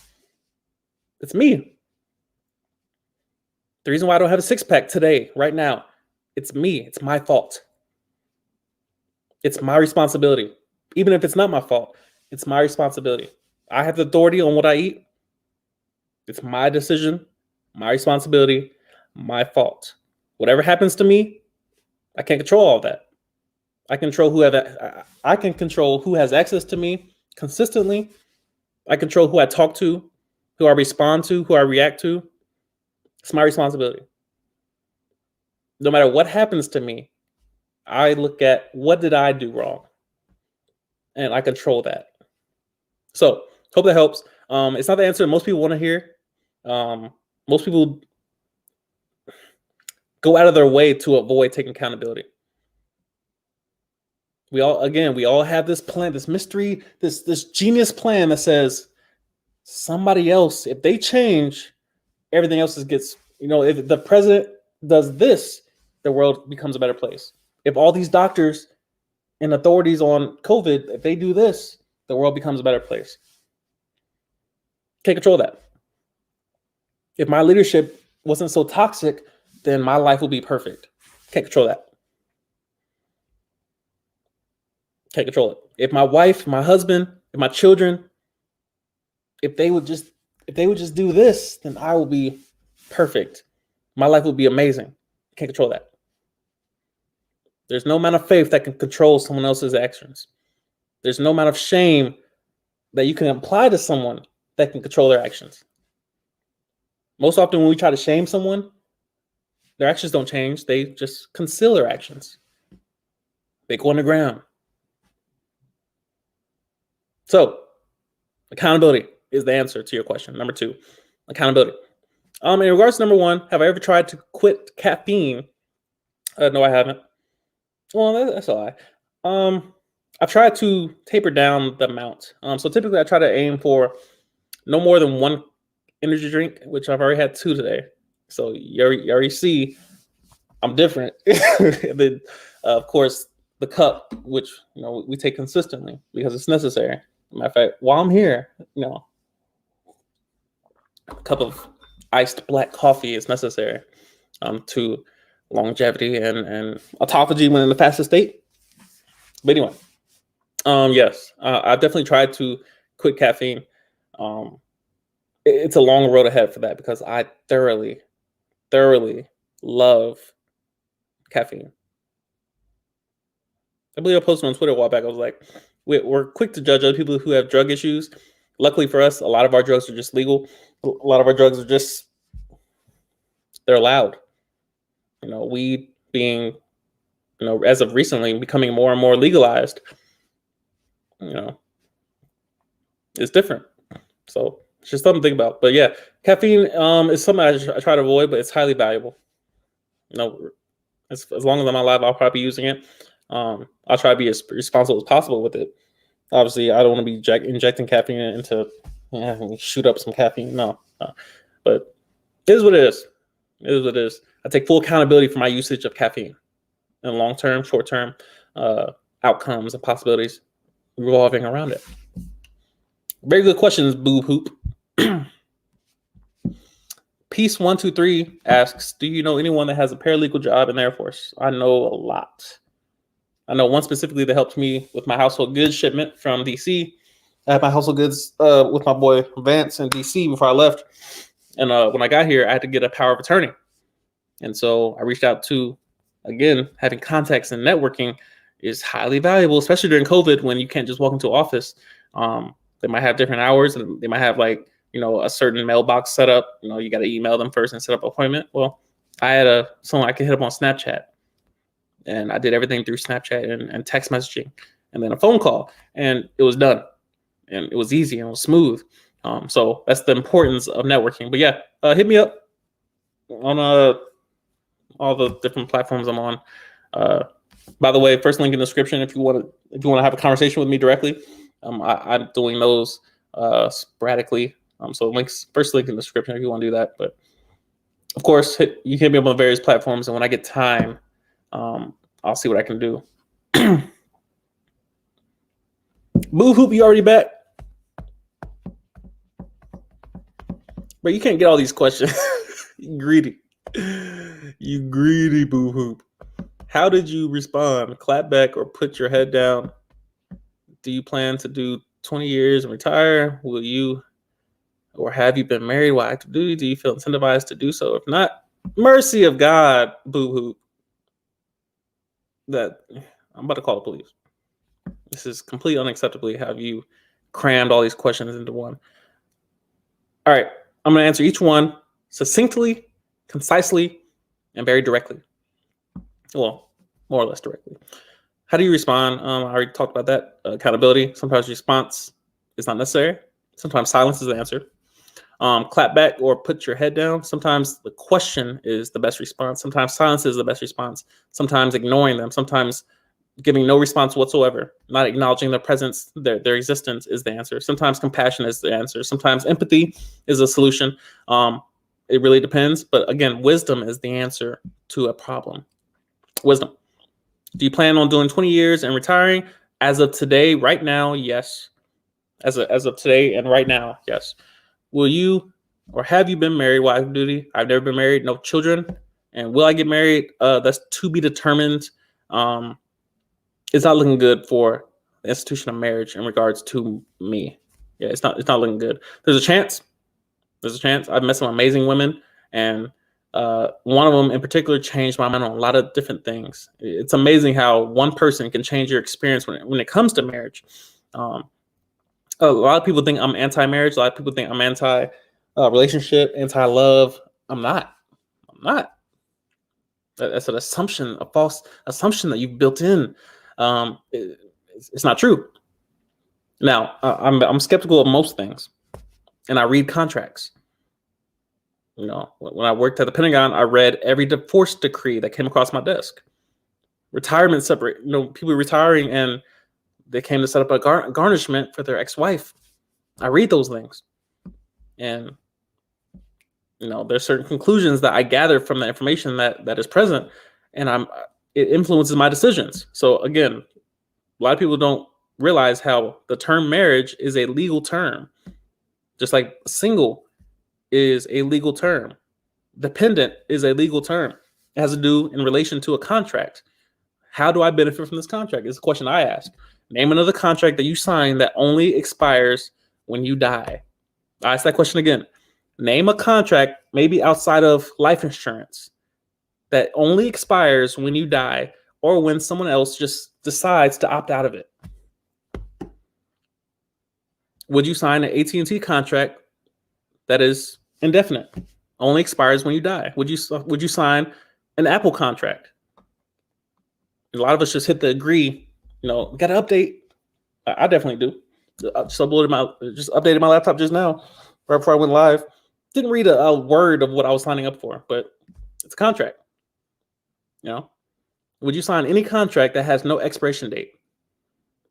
It's me. The reason why I don't have a six-pack today, right now, it's me. It's my fault. It's my responsibility. Even if it's not my fault, it's my responsibility. I have the authority on what I eat. It's my decision, my responsibility, my fault. Whatever happens to me, I can't control all that. I can control who has access to me consistently. I control who I talk to, who I respond to, who I react to. It's my responsibility. No matter what happens to me, I look at what did I do wrong, and I control that. So hope that helps. It's not the answer most people want to hear. Most people go out of their way to avoid taking accountability. We all have this plan, this mystery, this genius plan that says somebody else, if they change, everything else gets, if the president does this, the world becomes a better place. If all these doctors and authorities on COVID, if they do this, the world becomes a better place. Can't control that. If my leadership wasn't so toxic, then my life would be perfect. Can't control that. Can't control it. If my wife, my husband, if my children, if they would just do this, then I will be perfect. My life would be amazing. Can't control that. There's no amount of faith that can control someone else's actions. There's no amount of shame that you can apply to someone that can control their actions. Most often when we try to shame someone, their actions don't change. They just conceal their actions. They go underground. So, accountability is the answer to your question. Number 2, accountability. In regards to number 1, have I ever tried to quit caffeine? No, I haven't. Well, that's a lie. I've tried to taper down the amount. So typically I try to aim for no more than 1 energy drink, which I've already had 2 today. So you already see I'm different. And then, of course, the cup, which we take consistently because it's necessary. Matter of fact, while I'm here, a cup of iced black coffee is necessary to longevity and autophagy when in the fastest state. But anyway, yes, I've definitely tried to quit caffeine. It's a long road ahead for that because I thoroughly love caffeine. I believe I posted on Twitter a while back. I was like, we're quick to judge other people who have drug issues. Luckily for us, a lot of our drugs are just legal. A lot of our drugs are they're allowed. Weed being, as of recently becoming more and more legalized, it's different. So it's just something to think about. But yeah, caffeine is something I try to avoid, but it's highly valuable. As long as I'm alive, I'll probably be using it. I'll try to be as responsible as possible with it. Obviously, I don't want to be injecting caffeine into shoot up some caffeine. No. But it is what it is. It is what it is. I take full accountability for my usage of caffeine and long-term, short-term outcomes and possibilities revolving around it. Very good questions, Boo Hoop. Peace123 asks, do you know anyone that has a paralegal job in the Air Force? I know a lot. I know one specifically that helped me with my household goods shipment from DC. I had my household goods with my boy Vance in DC before I left. And when I got here, I had to get a power of attorney. And so I reached out to, again, having contacts and networking is highly valuable, especially during COVID when you can't just walk into an office. They might have different hours and they might have like, a certain mailbox set up. You got to email them first and set up an appointment. Well, I had someone I could hit up on Snapchat, and I did everything through Snapchat and text messaging and then a phone call, and it was done, and it was easy and it was smooth. So that's the importance of networking. But yeah, hit me up on all the different platforms I'm on. By the way, first link in the description if you want to have a conversation with me directly. I'm doing those sporadically. So first link in the description if you want to do that. But of course, you hit me up on various platforms, and when I get time, I'll see what I can do. Boo Hoop, you already back? But you can't get all these questions. You greedy. You greedy Boo Hoop. How did you respond? Clap back or put your head down? Do you plan to do 20 years and retire? Will you or have you been married while active duty? Do you feel incentivized to do so? If not, mercy of God, Boo Hoop. That I'm about to call the police. This is completely unacceptably have you crammed all these questions into one. All right, I'm going to answer each one succinctly, concisely, and very directly. Well, more or less directly. How do you respond? I already talked about that. Accountability. Sometimes response is not necessary. Sometimes silence is the answer. Clap back or put your head down. Sometimes the question is the best response. Sometimes silence is the best response. Sometimes ignoring them. Sometimes giving no response whatsoever. Not acknowledging their presence, their existence is the answer. Sometimes compassion is the answer. Sometimes empathy is a solution. It really depends. But again, wisdom is the answer to a problem. Wisdom. Do you plan on doing 20 years and retiring? As of today, right now, yes. As of today and right now, yes. Will you or have you been married while active duty? I've never been married, no children. And will I get married? That's to be determined. It's not looking good for the institution of marriage in regards to me. Yeah, it's not looking good. There's a chance. I've met some amazing women, and one of them in particular changed my mind on a lot of different things. It's amazing how one person can change your experience when it comes to marriage. A lot of people think I'm anti-marriage. A lot of people think I'm anti-relationship, anti-love. I'm not. That's an assumption, a false assumption that you've built in. It's not true. Now, I'm skeptical of most things, and I read contracts. When I worked at the Pentagon, I read every divorce decree that came across my desk. Retirement separate, people retiring and they came to set up a garnishment for their ex-wife. I read those things, and there's certain conclusions that I gather from the information that is present, and it influences my decisions. So again, a lot of people don't realize how the term marriage is a legal term, just like single is a legal term. Dependent is a legal term. It has to do in relation to a contract. How do I benefit from this contract? It's a question I ask. Name another contract that you sign that only expires when you die. I ask that question again. Name a contract, maybe outside of life insurance, that only expires when you die or when someone else just decides to opt out of it. Would you sign an AT&T contract that is indefinite, only expires when you die? Would you sign an Apple contract? A lot of us just hit the agree. Got to update. I definitely do. I just updated my laptop just now, right before I went live. Didn't read a word of what I was signing up for, but it's a contract. Would you sign any contract that has no expiration date?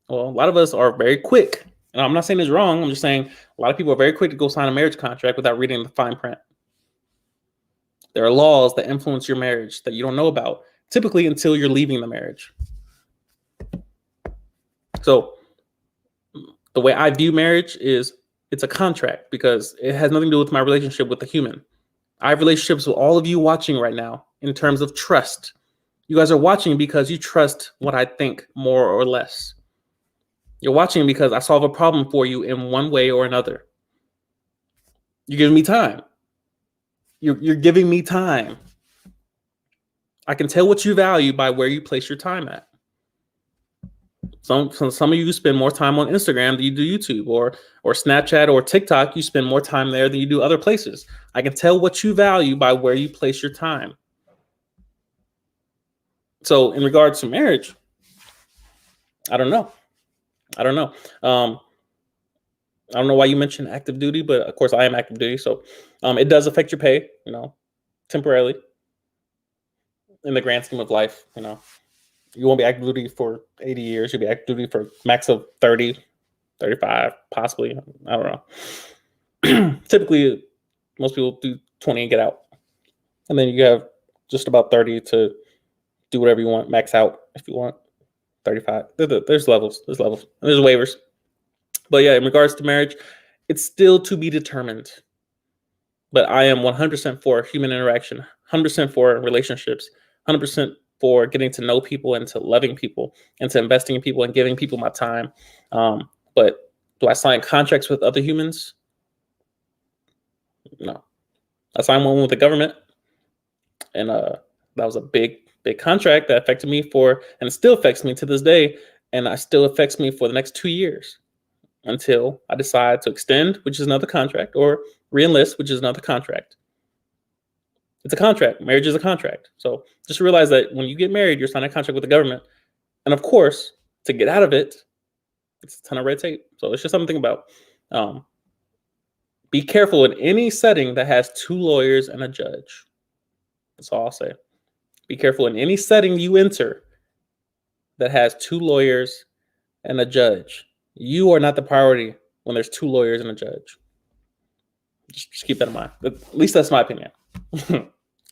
Well, a lot of us are very quick. And I'm not saying it's wrong. I'm just saying a lot of people are very quick to go sign a marriage contract without reading the fine print. There are laws that influence your marriage that you don't know about, typically until you're leaving the marriage. So the way I view marriage is it's a contract because it has nothing to do with my relationship with the human. I have relationships with all of you watching right now in terms of trust. You guys are watching because you trust what I think more or less. You're watching because I solve a problem for you in one way or another. You're giving me time. You're giving me time. I can tell what you value by where you place your time at. Some of you spend more time on Instagram than you do YouTube, or Snapchat or TikTok. You spend more time there than you do other places. I can tell what you value by where you place your time. So in regards to marriage, I don't know. I don't know why you mentioned active duty, but of course I am active duty, so it does affect your pay, temporarily. In the grand scheme of life, you won't be active duty for 80 years. You'll be active duty for max of 30, 35, possibly. I don't know. Typically, most people do 20 and get out. And then you have just about 30 to do whatever you want, max out if you want. 35. There's levels. There's waivers. But yeah, in regards to marriage, it's still to be determined. But I am 100% for human interaction, 100% for relationships, 100% for getting to know people and to loving people and to investing in people and giving people my time. But do I sign contracts with other humans? No. I signed one with the government, and that was a big contract that affected me and still affects me to this day, and it still affects me for the next 2 years until I decide to extend, which is another contract, or re-enlist, which is another contract. It's a contract. Marriage is a contract. So just realize that when you get married, you're signing a contract with the government. And of course, to get out of it, it's a ton of red tape. So it's just something to think about. Be careful in any setting that has 2 lawyers and a judge. That's all I'll say. Be careful in any setting you enter that has 2 lawyers and a judge. You are not the priority when there's 2 lawyers and a judge. Just keep that in mind. At least that's my opinion.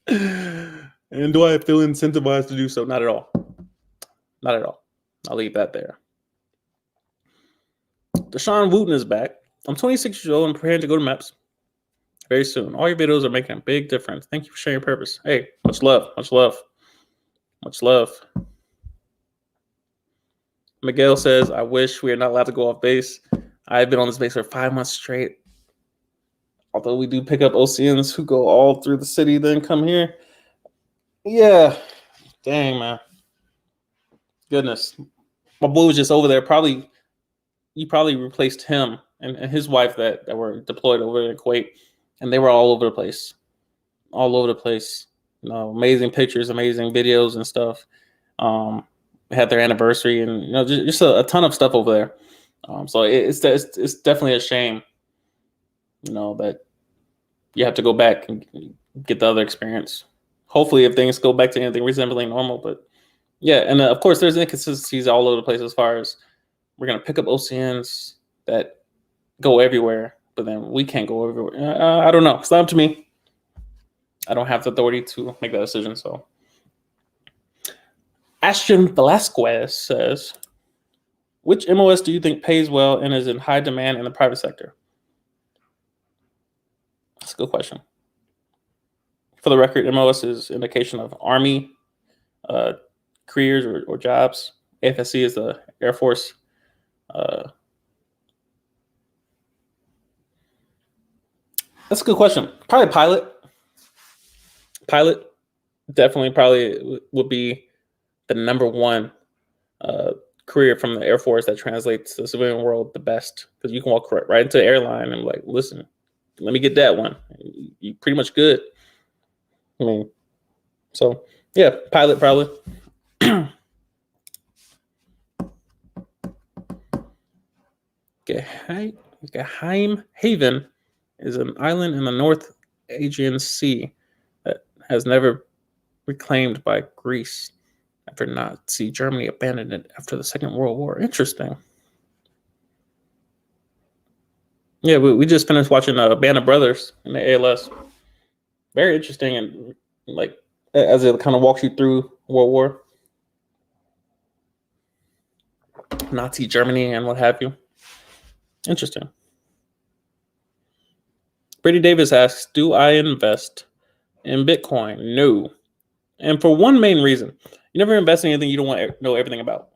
And do I feel incentivized to do so? Not at all. Not at all. I'll leave that there. Deshaun Wooten is back. I'm 26 years old and preparing to go to MEPS very soon. All your videos are making a big difference. Thank you for sharing your purpose. Hey, much love. Much love. Much love. Miguel says, I wish we are not allowed to go off base. I've been on this base for 5 months straight. Although we do pick up OCNs who go all through the city, then come here. Yeah. Dang, man. Goodness. My boy was just over there. You probably replaced him and his wife that were deployed over in Kuwait. And they were all over the place. All over the place. Amazing pictures, amazing videos and stuff. Had their anniversary and just a ton of stuff over there. So it's definitely a shame, that you have to go back and get the other experience. Hopefully, if things go back to anything resembling normal, but yeah, and of course, there's inconsistencies all over the place as far as we're gonna pick up OCNs that go everywhere, but then we can't go everywhere. I don't know. It's not up to me. I don't have the authority to make that decision. So, Ashton Velasquez says, which MOS do you think pays well and is in high demand in the private sector? That's a good question. For the record, MOS is indication of Army careers or jobs. AFSC is the Air Force. That's a good question. Probably pilot. Pilot definitely probably would be the number one career from the Air Force that translates to the civilian world the best, because you can walk right into the airline and like, listen, let me get that one. You pretty much good. I mean, so yeah, pilot probably. Geheim Haven is an island in the North Aegean Sea that has never reclaimed by Greece after Nazi Germany abandoned it after the Second World War. Interesting. Yeah, we just finished watching Band of Brothers in the ALS. Very interesting, and like as it kind of walks you through World War, Nazi Germany, and what have you. Interesting. Brady Davis asks, do I invest in Bitcoin? No. And for one main reason. You never invest in anything you don't want to know everything about.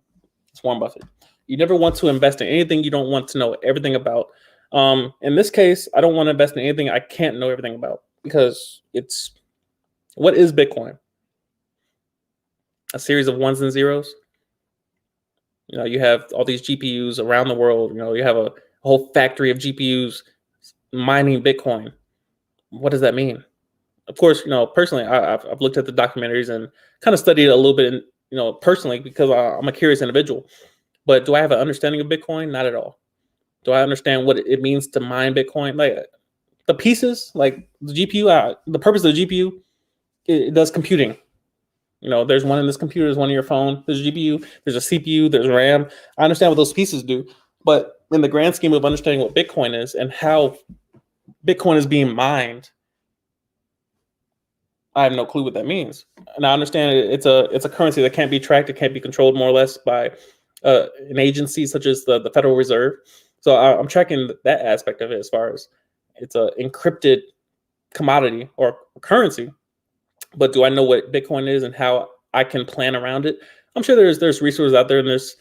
It's Warren Buffett. You never want to invest in anything you don't want to know everything about. In this case, I don't want to invest in anything I can't know everything about. because what is Bitcoin? A series of ones and zeros. You have all these GPUs around the world. You have a whole factory of GPUs mining Bitcoin. What does that mean? Of course, personally, I've looked at the documentaries and kind of studied it a little bit, personally, because I'm a curious individual. But do I have an understanding of Bitcoin? Not at all. Do I understand what it means to mine Bitcoin? Like the pieces, like the GPU, the purpose of the GPU, it does computing. There's one in this computer, there's one in your phone, there's a GPU, there's a CPU, there's RAM. I understand what those pieces do. But in the grand scheme of understanding what Bitcoin is and how Bitcoin is being mined, I have no clue what that means. And I understand it's a currency that can't be tracked, it can't be controlled more or less by an agency such as the Federal Reserve. So I'm tracking that aspect of it as far as it's an encrypted commodity or currency. But do I know what Bitcoin is and how I can plan around it? I'm sure there's resources out there and there's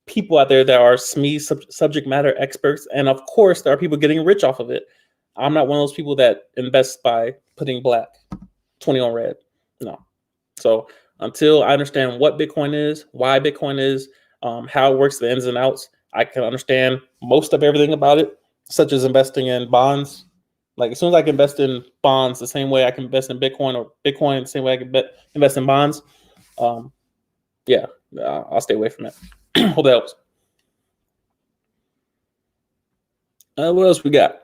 people out there that are SME subject matter experts. And of course, there are people getting rich off of it. I'm not one of those people that invest by putting black 20 on red. No. So until I understand what Bitcoin is, why Bitcoin is, how it works, the ins and outs, I can understand most of everything about it, such as investing in bonds. Like as soon as I can invest in bonds the same way I can invest in Bitcoin, or Bitcoin the same way I can invest in bonds, yeah, I'll stay away from it. Hope that helps. What else we got?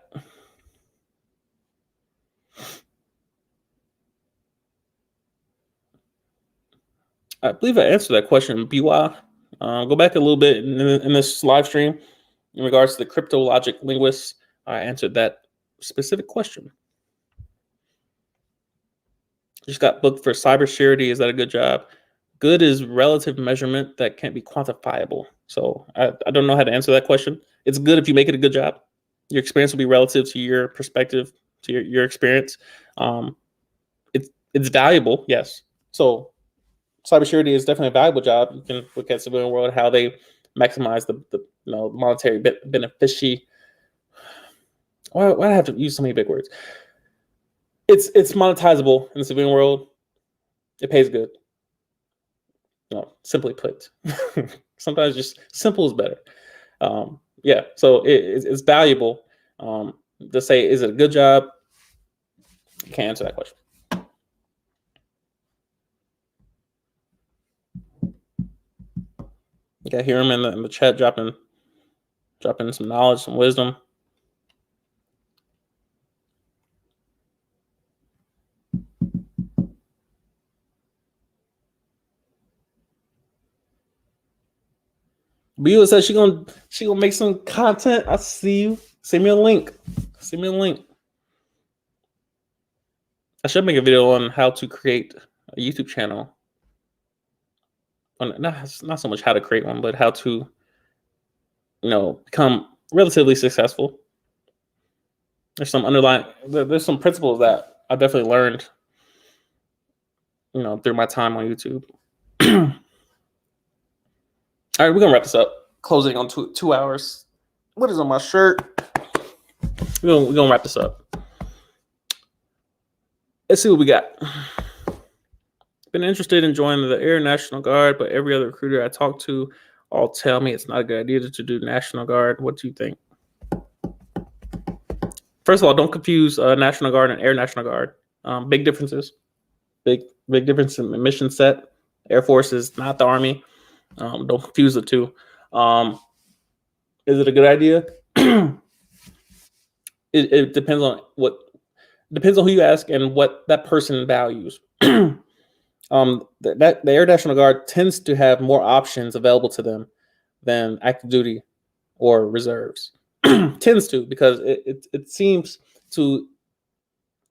I believe I answered that question, BY. Go back a little bit in this live stream in regards to the cryptologic linguists. I answered that specific question. Just got booked for cybersecurity. Is that a good job? Good is relative measurement that can't be quantifiable. So I don't know how to answer that question. It's good if you make it a good job. Your experience will be relative to your perspective, to your experience. It's valuable, yes. So cybersecurity is definitely a valuable job. You can look at civilian world, how they maximize the monetary benefici. Why do I have to use so many big words? It's monetizable in the civilian world. It pays good. Simply put. Sometimes just simple is better. Yeah, so it's valuable. To say, is it a good job? You can't answer that question. Okay, hear him in the chat dropping some knowledge, some wisdom. Beulah says she gonna make some content. I see you. Send me a link. I should make a video on how to create a YouTube channel. Not so much how to create one, but how to become relatively successful. There's some principles that I definitely learned through my time on YouTube. All right, we're gonna wrap this up. Closing on 2 hours. What is on my shirt? We're gonna wrap this up. Let's see what we got. Been interested in joining the Air National Guard, but every other recruiter I talk to all tell me it's not a good idea to do National Guard. What do you think? First of all, don't confuse National Guard and Air National Guard. Big differences. Big difference in mission set. Air Force is not the Army. Don't confuse the two. Is it a good idea? It depends on who you ask and what that person values. The Air National Guard tends to have more options available to them than active duty or reserves. Tends to, because it seems to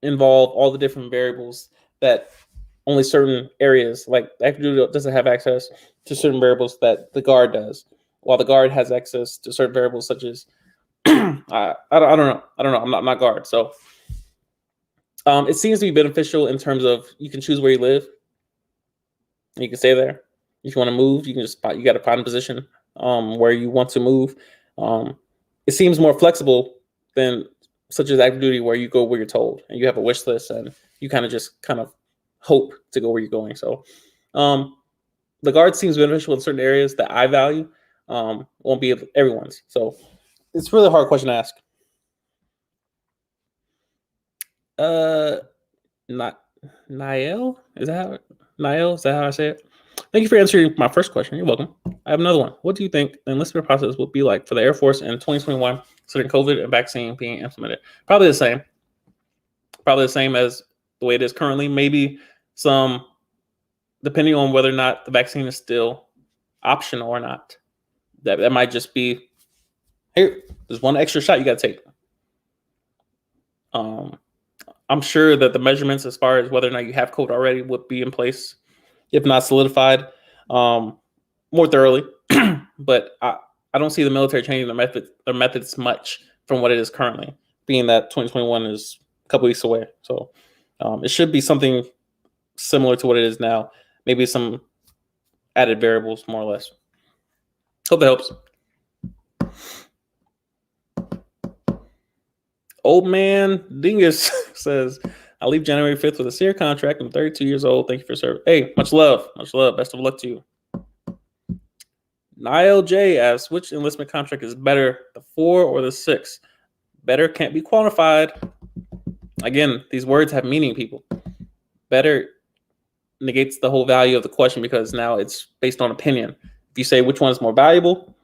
involve all the different variables that only certain areas, like active duty doesn't have access to certain variables that the Guard does, while the Guard has access to certain variables such as I don't know. I'm not Guard, so it seems to be beneficial in terms of you can choose where you live. You can stay there. If you want to move, you got to find a position where you want to move. It seems more flexible than such as active duty, where you go where you're told and you have a wish list and you kind of hope to go where you're going. So the guard seems beneficial in certain areas that I value. Won't be everyone's. So it's really a hard question to ask. Not Niall? Is that how I say it? Thank you for answering my first question. You're welcome. I have another one. What do you think the enlistment process would be like for the Air Force in 2021, considering COVID and vaccine being implemented? Probably the same. Probably the same as the way it is currently. Maybe some, depending on whether or not the vaccine is still optional or not. That might just be, here, there's one extra shot you got to take. I'm sure that the measurements as far as whether or not you have COVID already would be in place, if not solidified, more thoroughly. But I don't see the military changing their methods much from what it is currently, being that 2021 is a couple weeks away. So it should be something similar to what it is now, maybe some added variables, more or less. Hope that helps. Old man Dingus says, I leave January 5th with a SEER contract. I'm 32 years old. Thank you for service. Hey, much love. Much love. Best of luck to you. Niall J asks, which enlistment contract is better, the 4 or the 6? Better can't be quantified. Again, these words have meaning, people. Better negates the whole value of the question because now it's based on opinion. If you say which one is more valuable,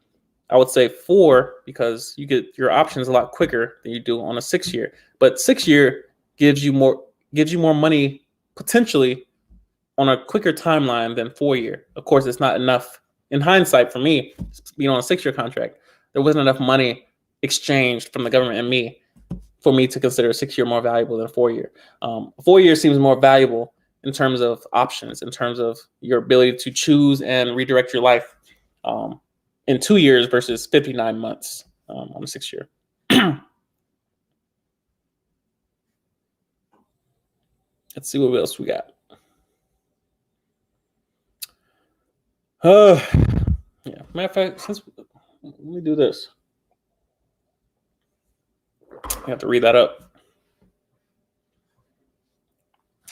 I would say 4 because you get your options a lot quicker than you do on a 6-year. But 6-year gives you more money potentially on a quicker timeline than 4-year. Of course, it's not enough. In hindsight, for me, being on a 6-year contract, there wasn't enough money exchanged from the government and me for me to consider a 6-year more valuable than a 4-year. 4-year seems more valuable in terms of options, in terms of your ability to choose and redirect your life in 2 years versus 59 months on a 6-year. Let's see what else we got. Yeah. Matter of fact, let me do this. I have to read that up.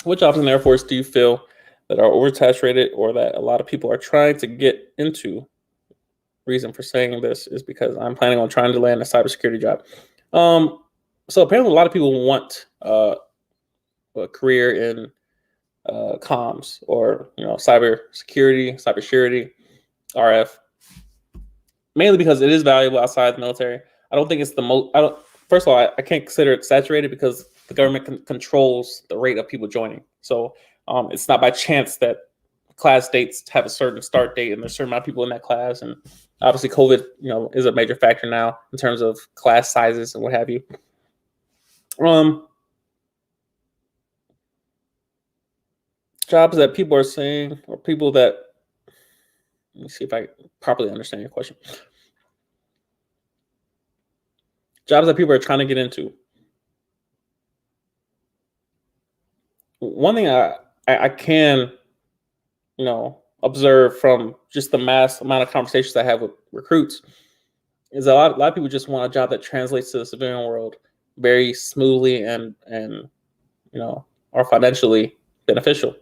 Which jobs in the Air Force do you feel that are oversaturated or that a lot of people are trying to get into? Reason for saying this is because I'm planning on trying to land a cybersecurity job. So apparently a lot of people want a career in comms or cybersecurity, RF, mainly because it is valuable outside the military. I don't think it's the most. First of all, I can't consider it saturated because the government controls the rate of people joining. So it's not by chance that class dates have a certain start date and there's a certain amount of people in that class. And obviously COVID, is a major factor now in terms of class sizes and what have you. Jobs that people are saying, or people that, let me see if I properly understand your question. Jobs that people are trying to get into. One thing I can, observe from just the mass amount of conversations I have with recruits is a lot of people just want a job that translates to the civilian world very smoothly and are financially beneficial.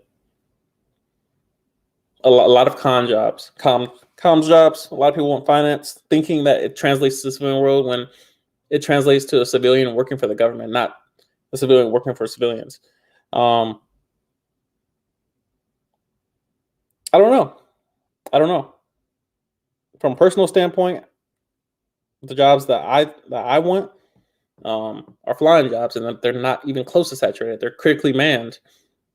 A lot of comms jobs. A lot of people want finance, thinking that it translates to the civilian world when it translates to a civilian working for the government, not a civilian working for civilians. I don't know. From a personal standpoint, the jobs that I want are flying jobs, and they're not even close to saturated. They're critically manned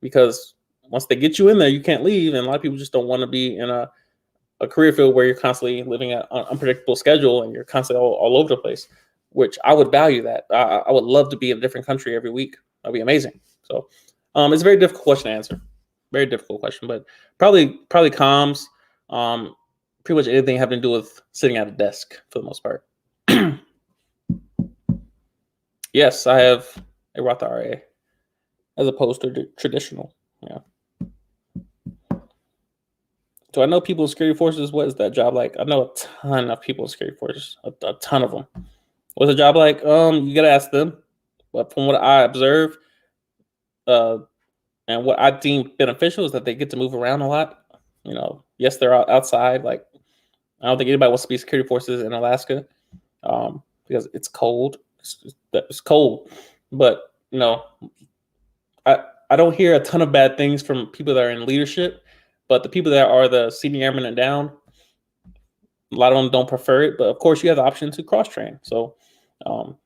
because once they get you in there, you can't leave. And a lot of people just don't want to be in a career field where you're constantly living at an unpredictable schedule and you're constantly all over the place, which I would value that. I would love to be in a different country every week. That'd be amazing. So it's a very difficult question to answer. Very difficult question, but probably comms, pretty much anything having to do with sitting at a desk for the most part. Yes, I have a Roth IRA as opposed to traditional. Yeah. Do I know people in security forces? What is that job like? I know a ton of people in security forces, a ton of them. What's the job like? You gotta ask them. But from what I observe, uh, and what I deem beneficial is that they get to move around a lot. Yes, they're outside. Like, I don't think anybody wants to be security forces in Alaska, because it's cold. It's cold, but I don't hear a ton of bad things from people that are in leadership, but the people that are the senior airmen and down, a lot of them don't prefer it. But of course, you have the option to cross train, so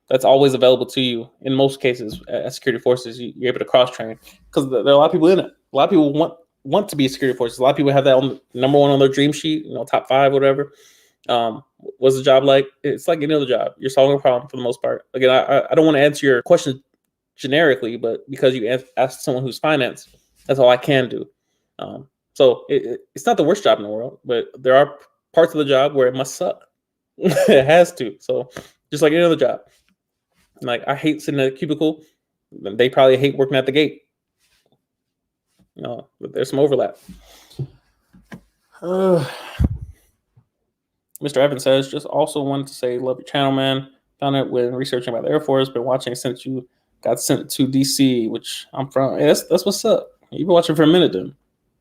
that's always available to you. In most cases, as security forces, you're able to cross train because there are a lot of people in it. A lot of people want to be security forces. A lot of people have that on number one on their dream sheet, top 5, whatever. What's the job like? It's like any other job. You're solving a problem for the most part. Again, I don't want to answer your question generically, but because you asked someone who's finance, that's all I can do. So it's not the worst job in the world, but there are parts of the job where it must suck. It has to. So just like any other job. Like, I hate sitting in a cubicle. They probably hate working at the gate. But there's some overlap. Mr. Evans says, just also wanted to say, love your channel, man. Found it when researching about the Air Force. Been watching since you got sent to DC, which I'm from. Hey, that's what's up. You've been watching for a minute, then.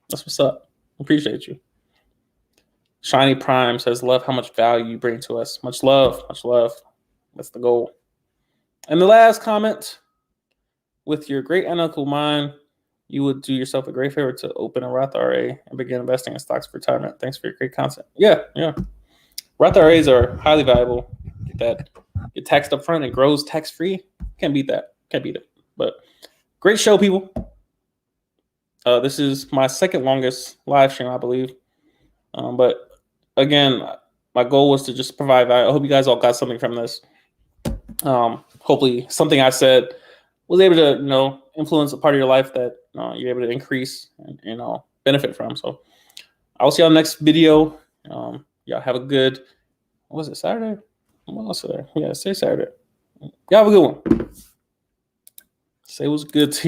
That's what's up. Appreciate you. Shiny Prime says, love how much value you bring to us. Much love. Much love. That's the goal. And the last comment, with your great analytical mind, you would do yourself a great favor to open a Roth IRA and begin investing in stocks for retirement. Thanks for your great content. Yeah. Roth IRAs are highly valuable. Get taxed up front and grows tax-free. Can't beat that. Can't beat it. But great show, people. This is my second longest live stream, I believe. But again, my goal was to just provide value. I hope you guys all got something from this. Hopefully something I said was able to, influence a part of your life that you're able to increase and benefit from. So I'll see y'all next video. Y'all have a good, what was it, Saturday? What else is there? Yeah, say Saturday. Y'all have a good one. Say what's good to you.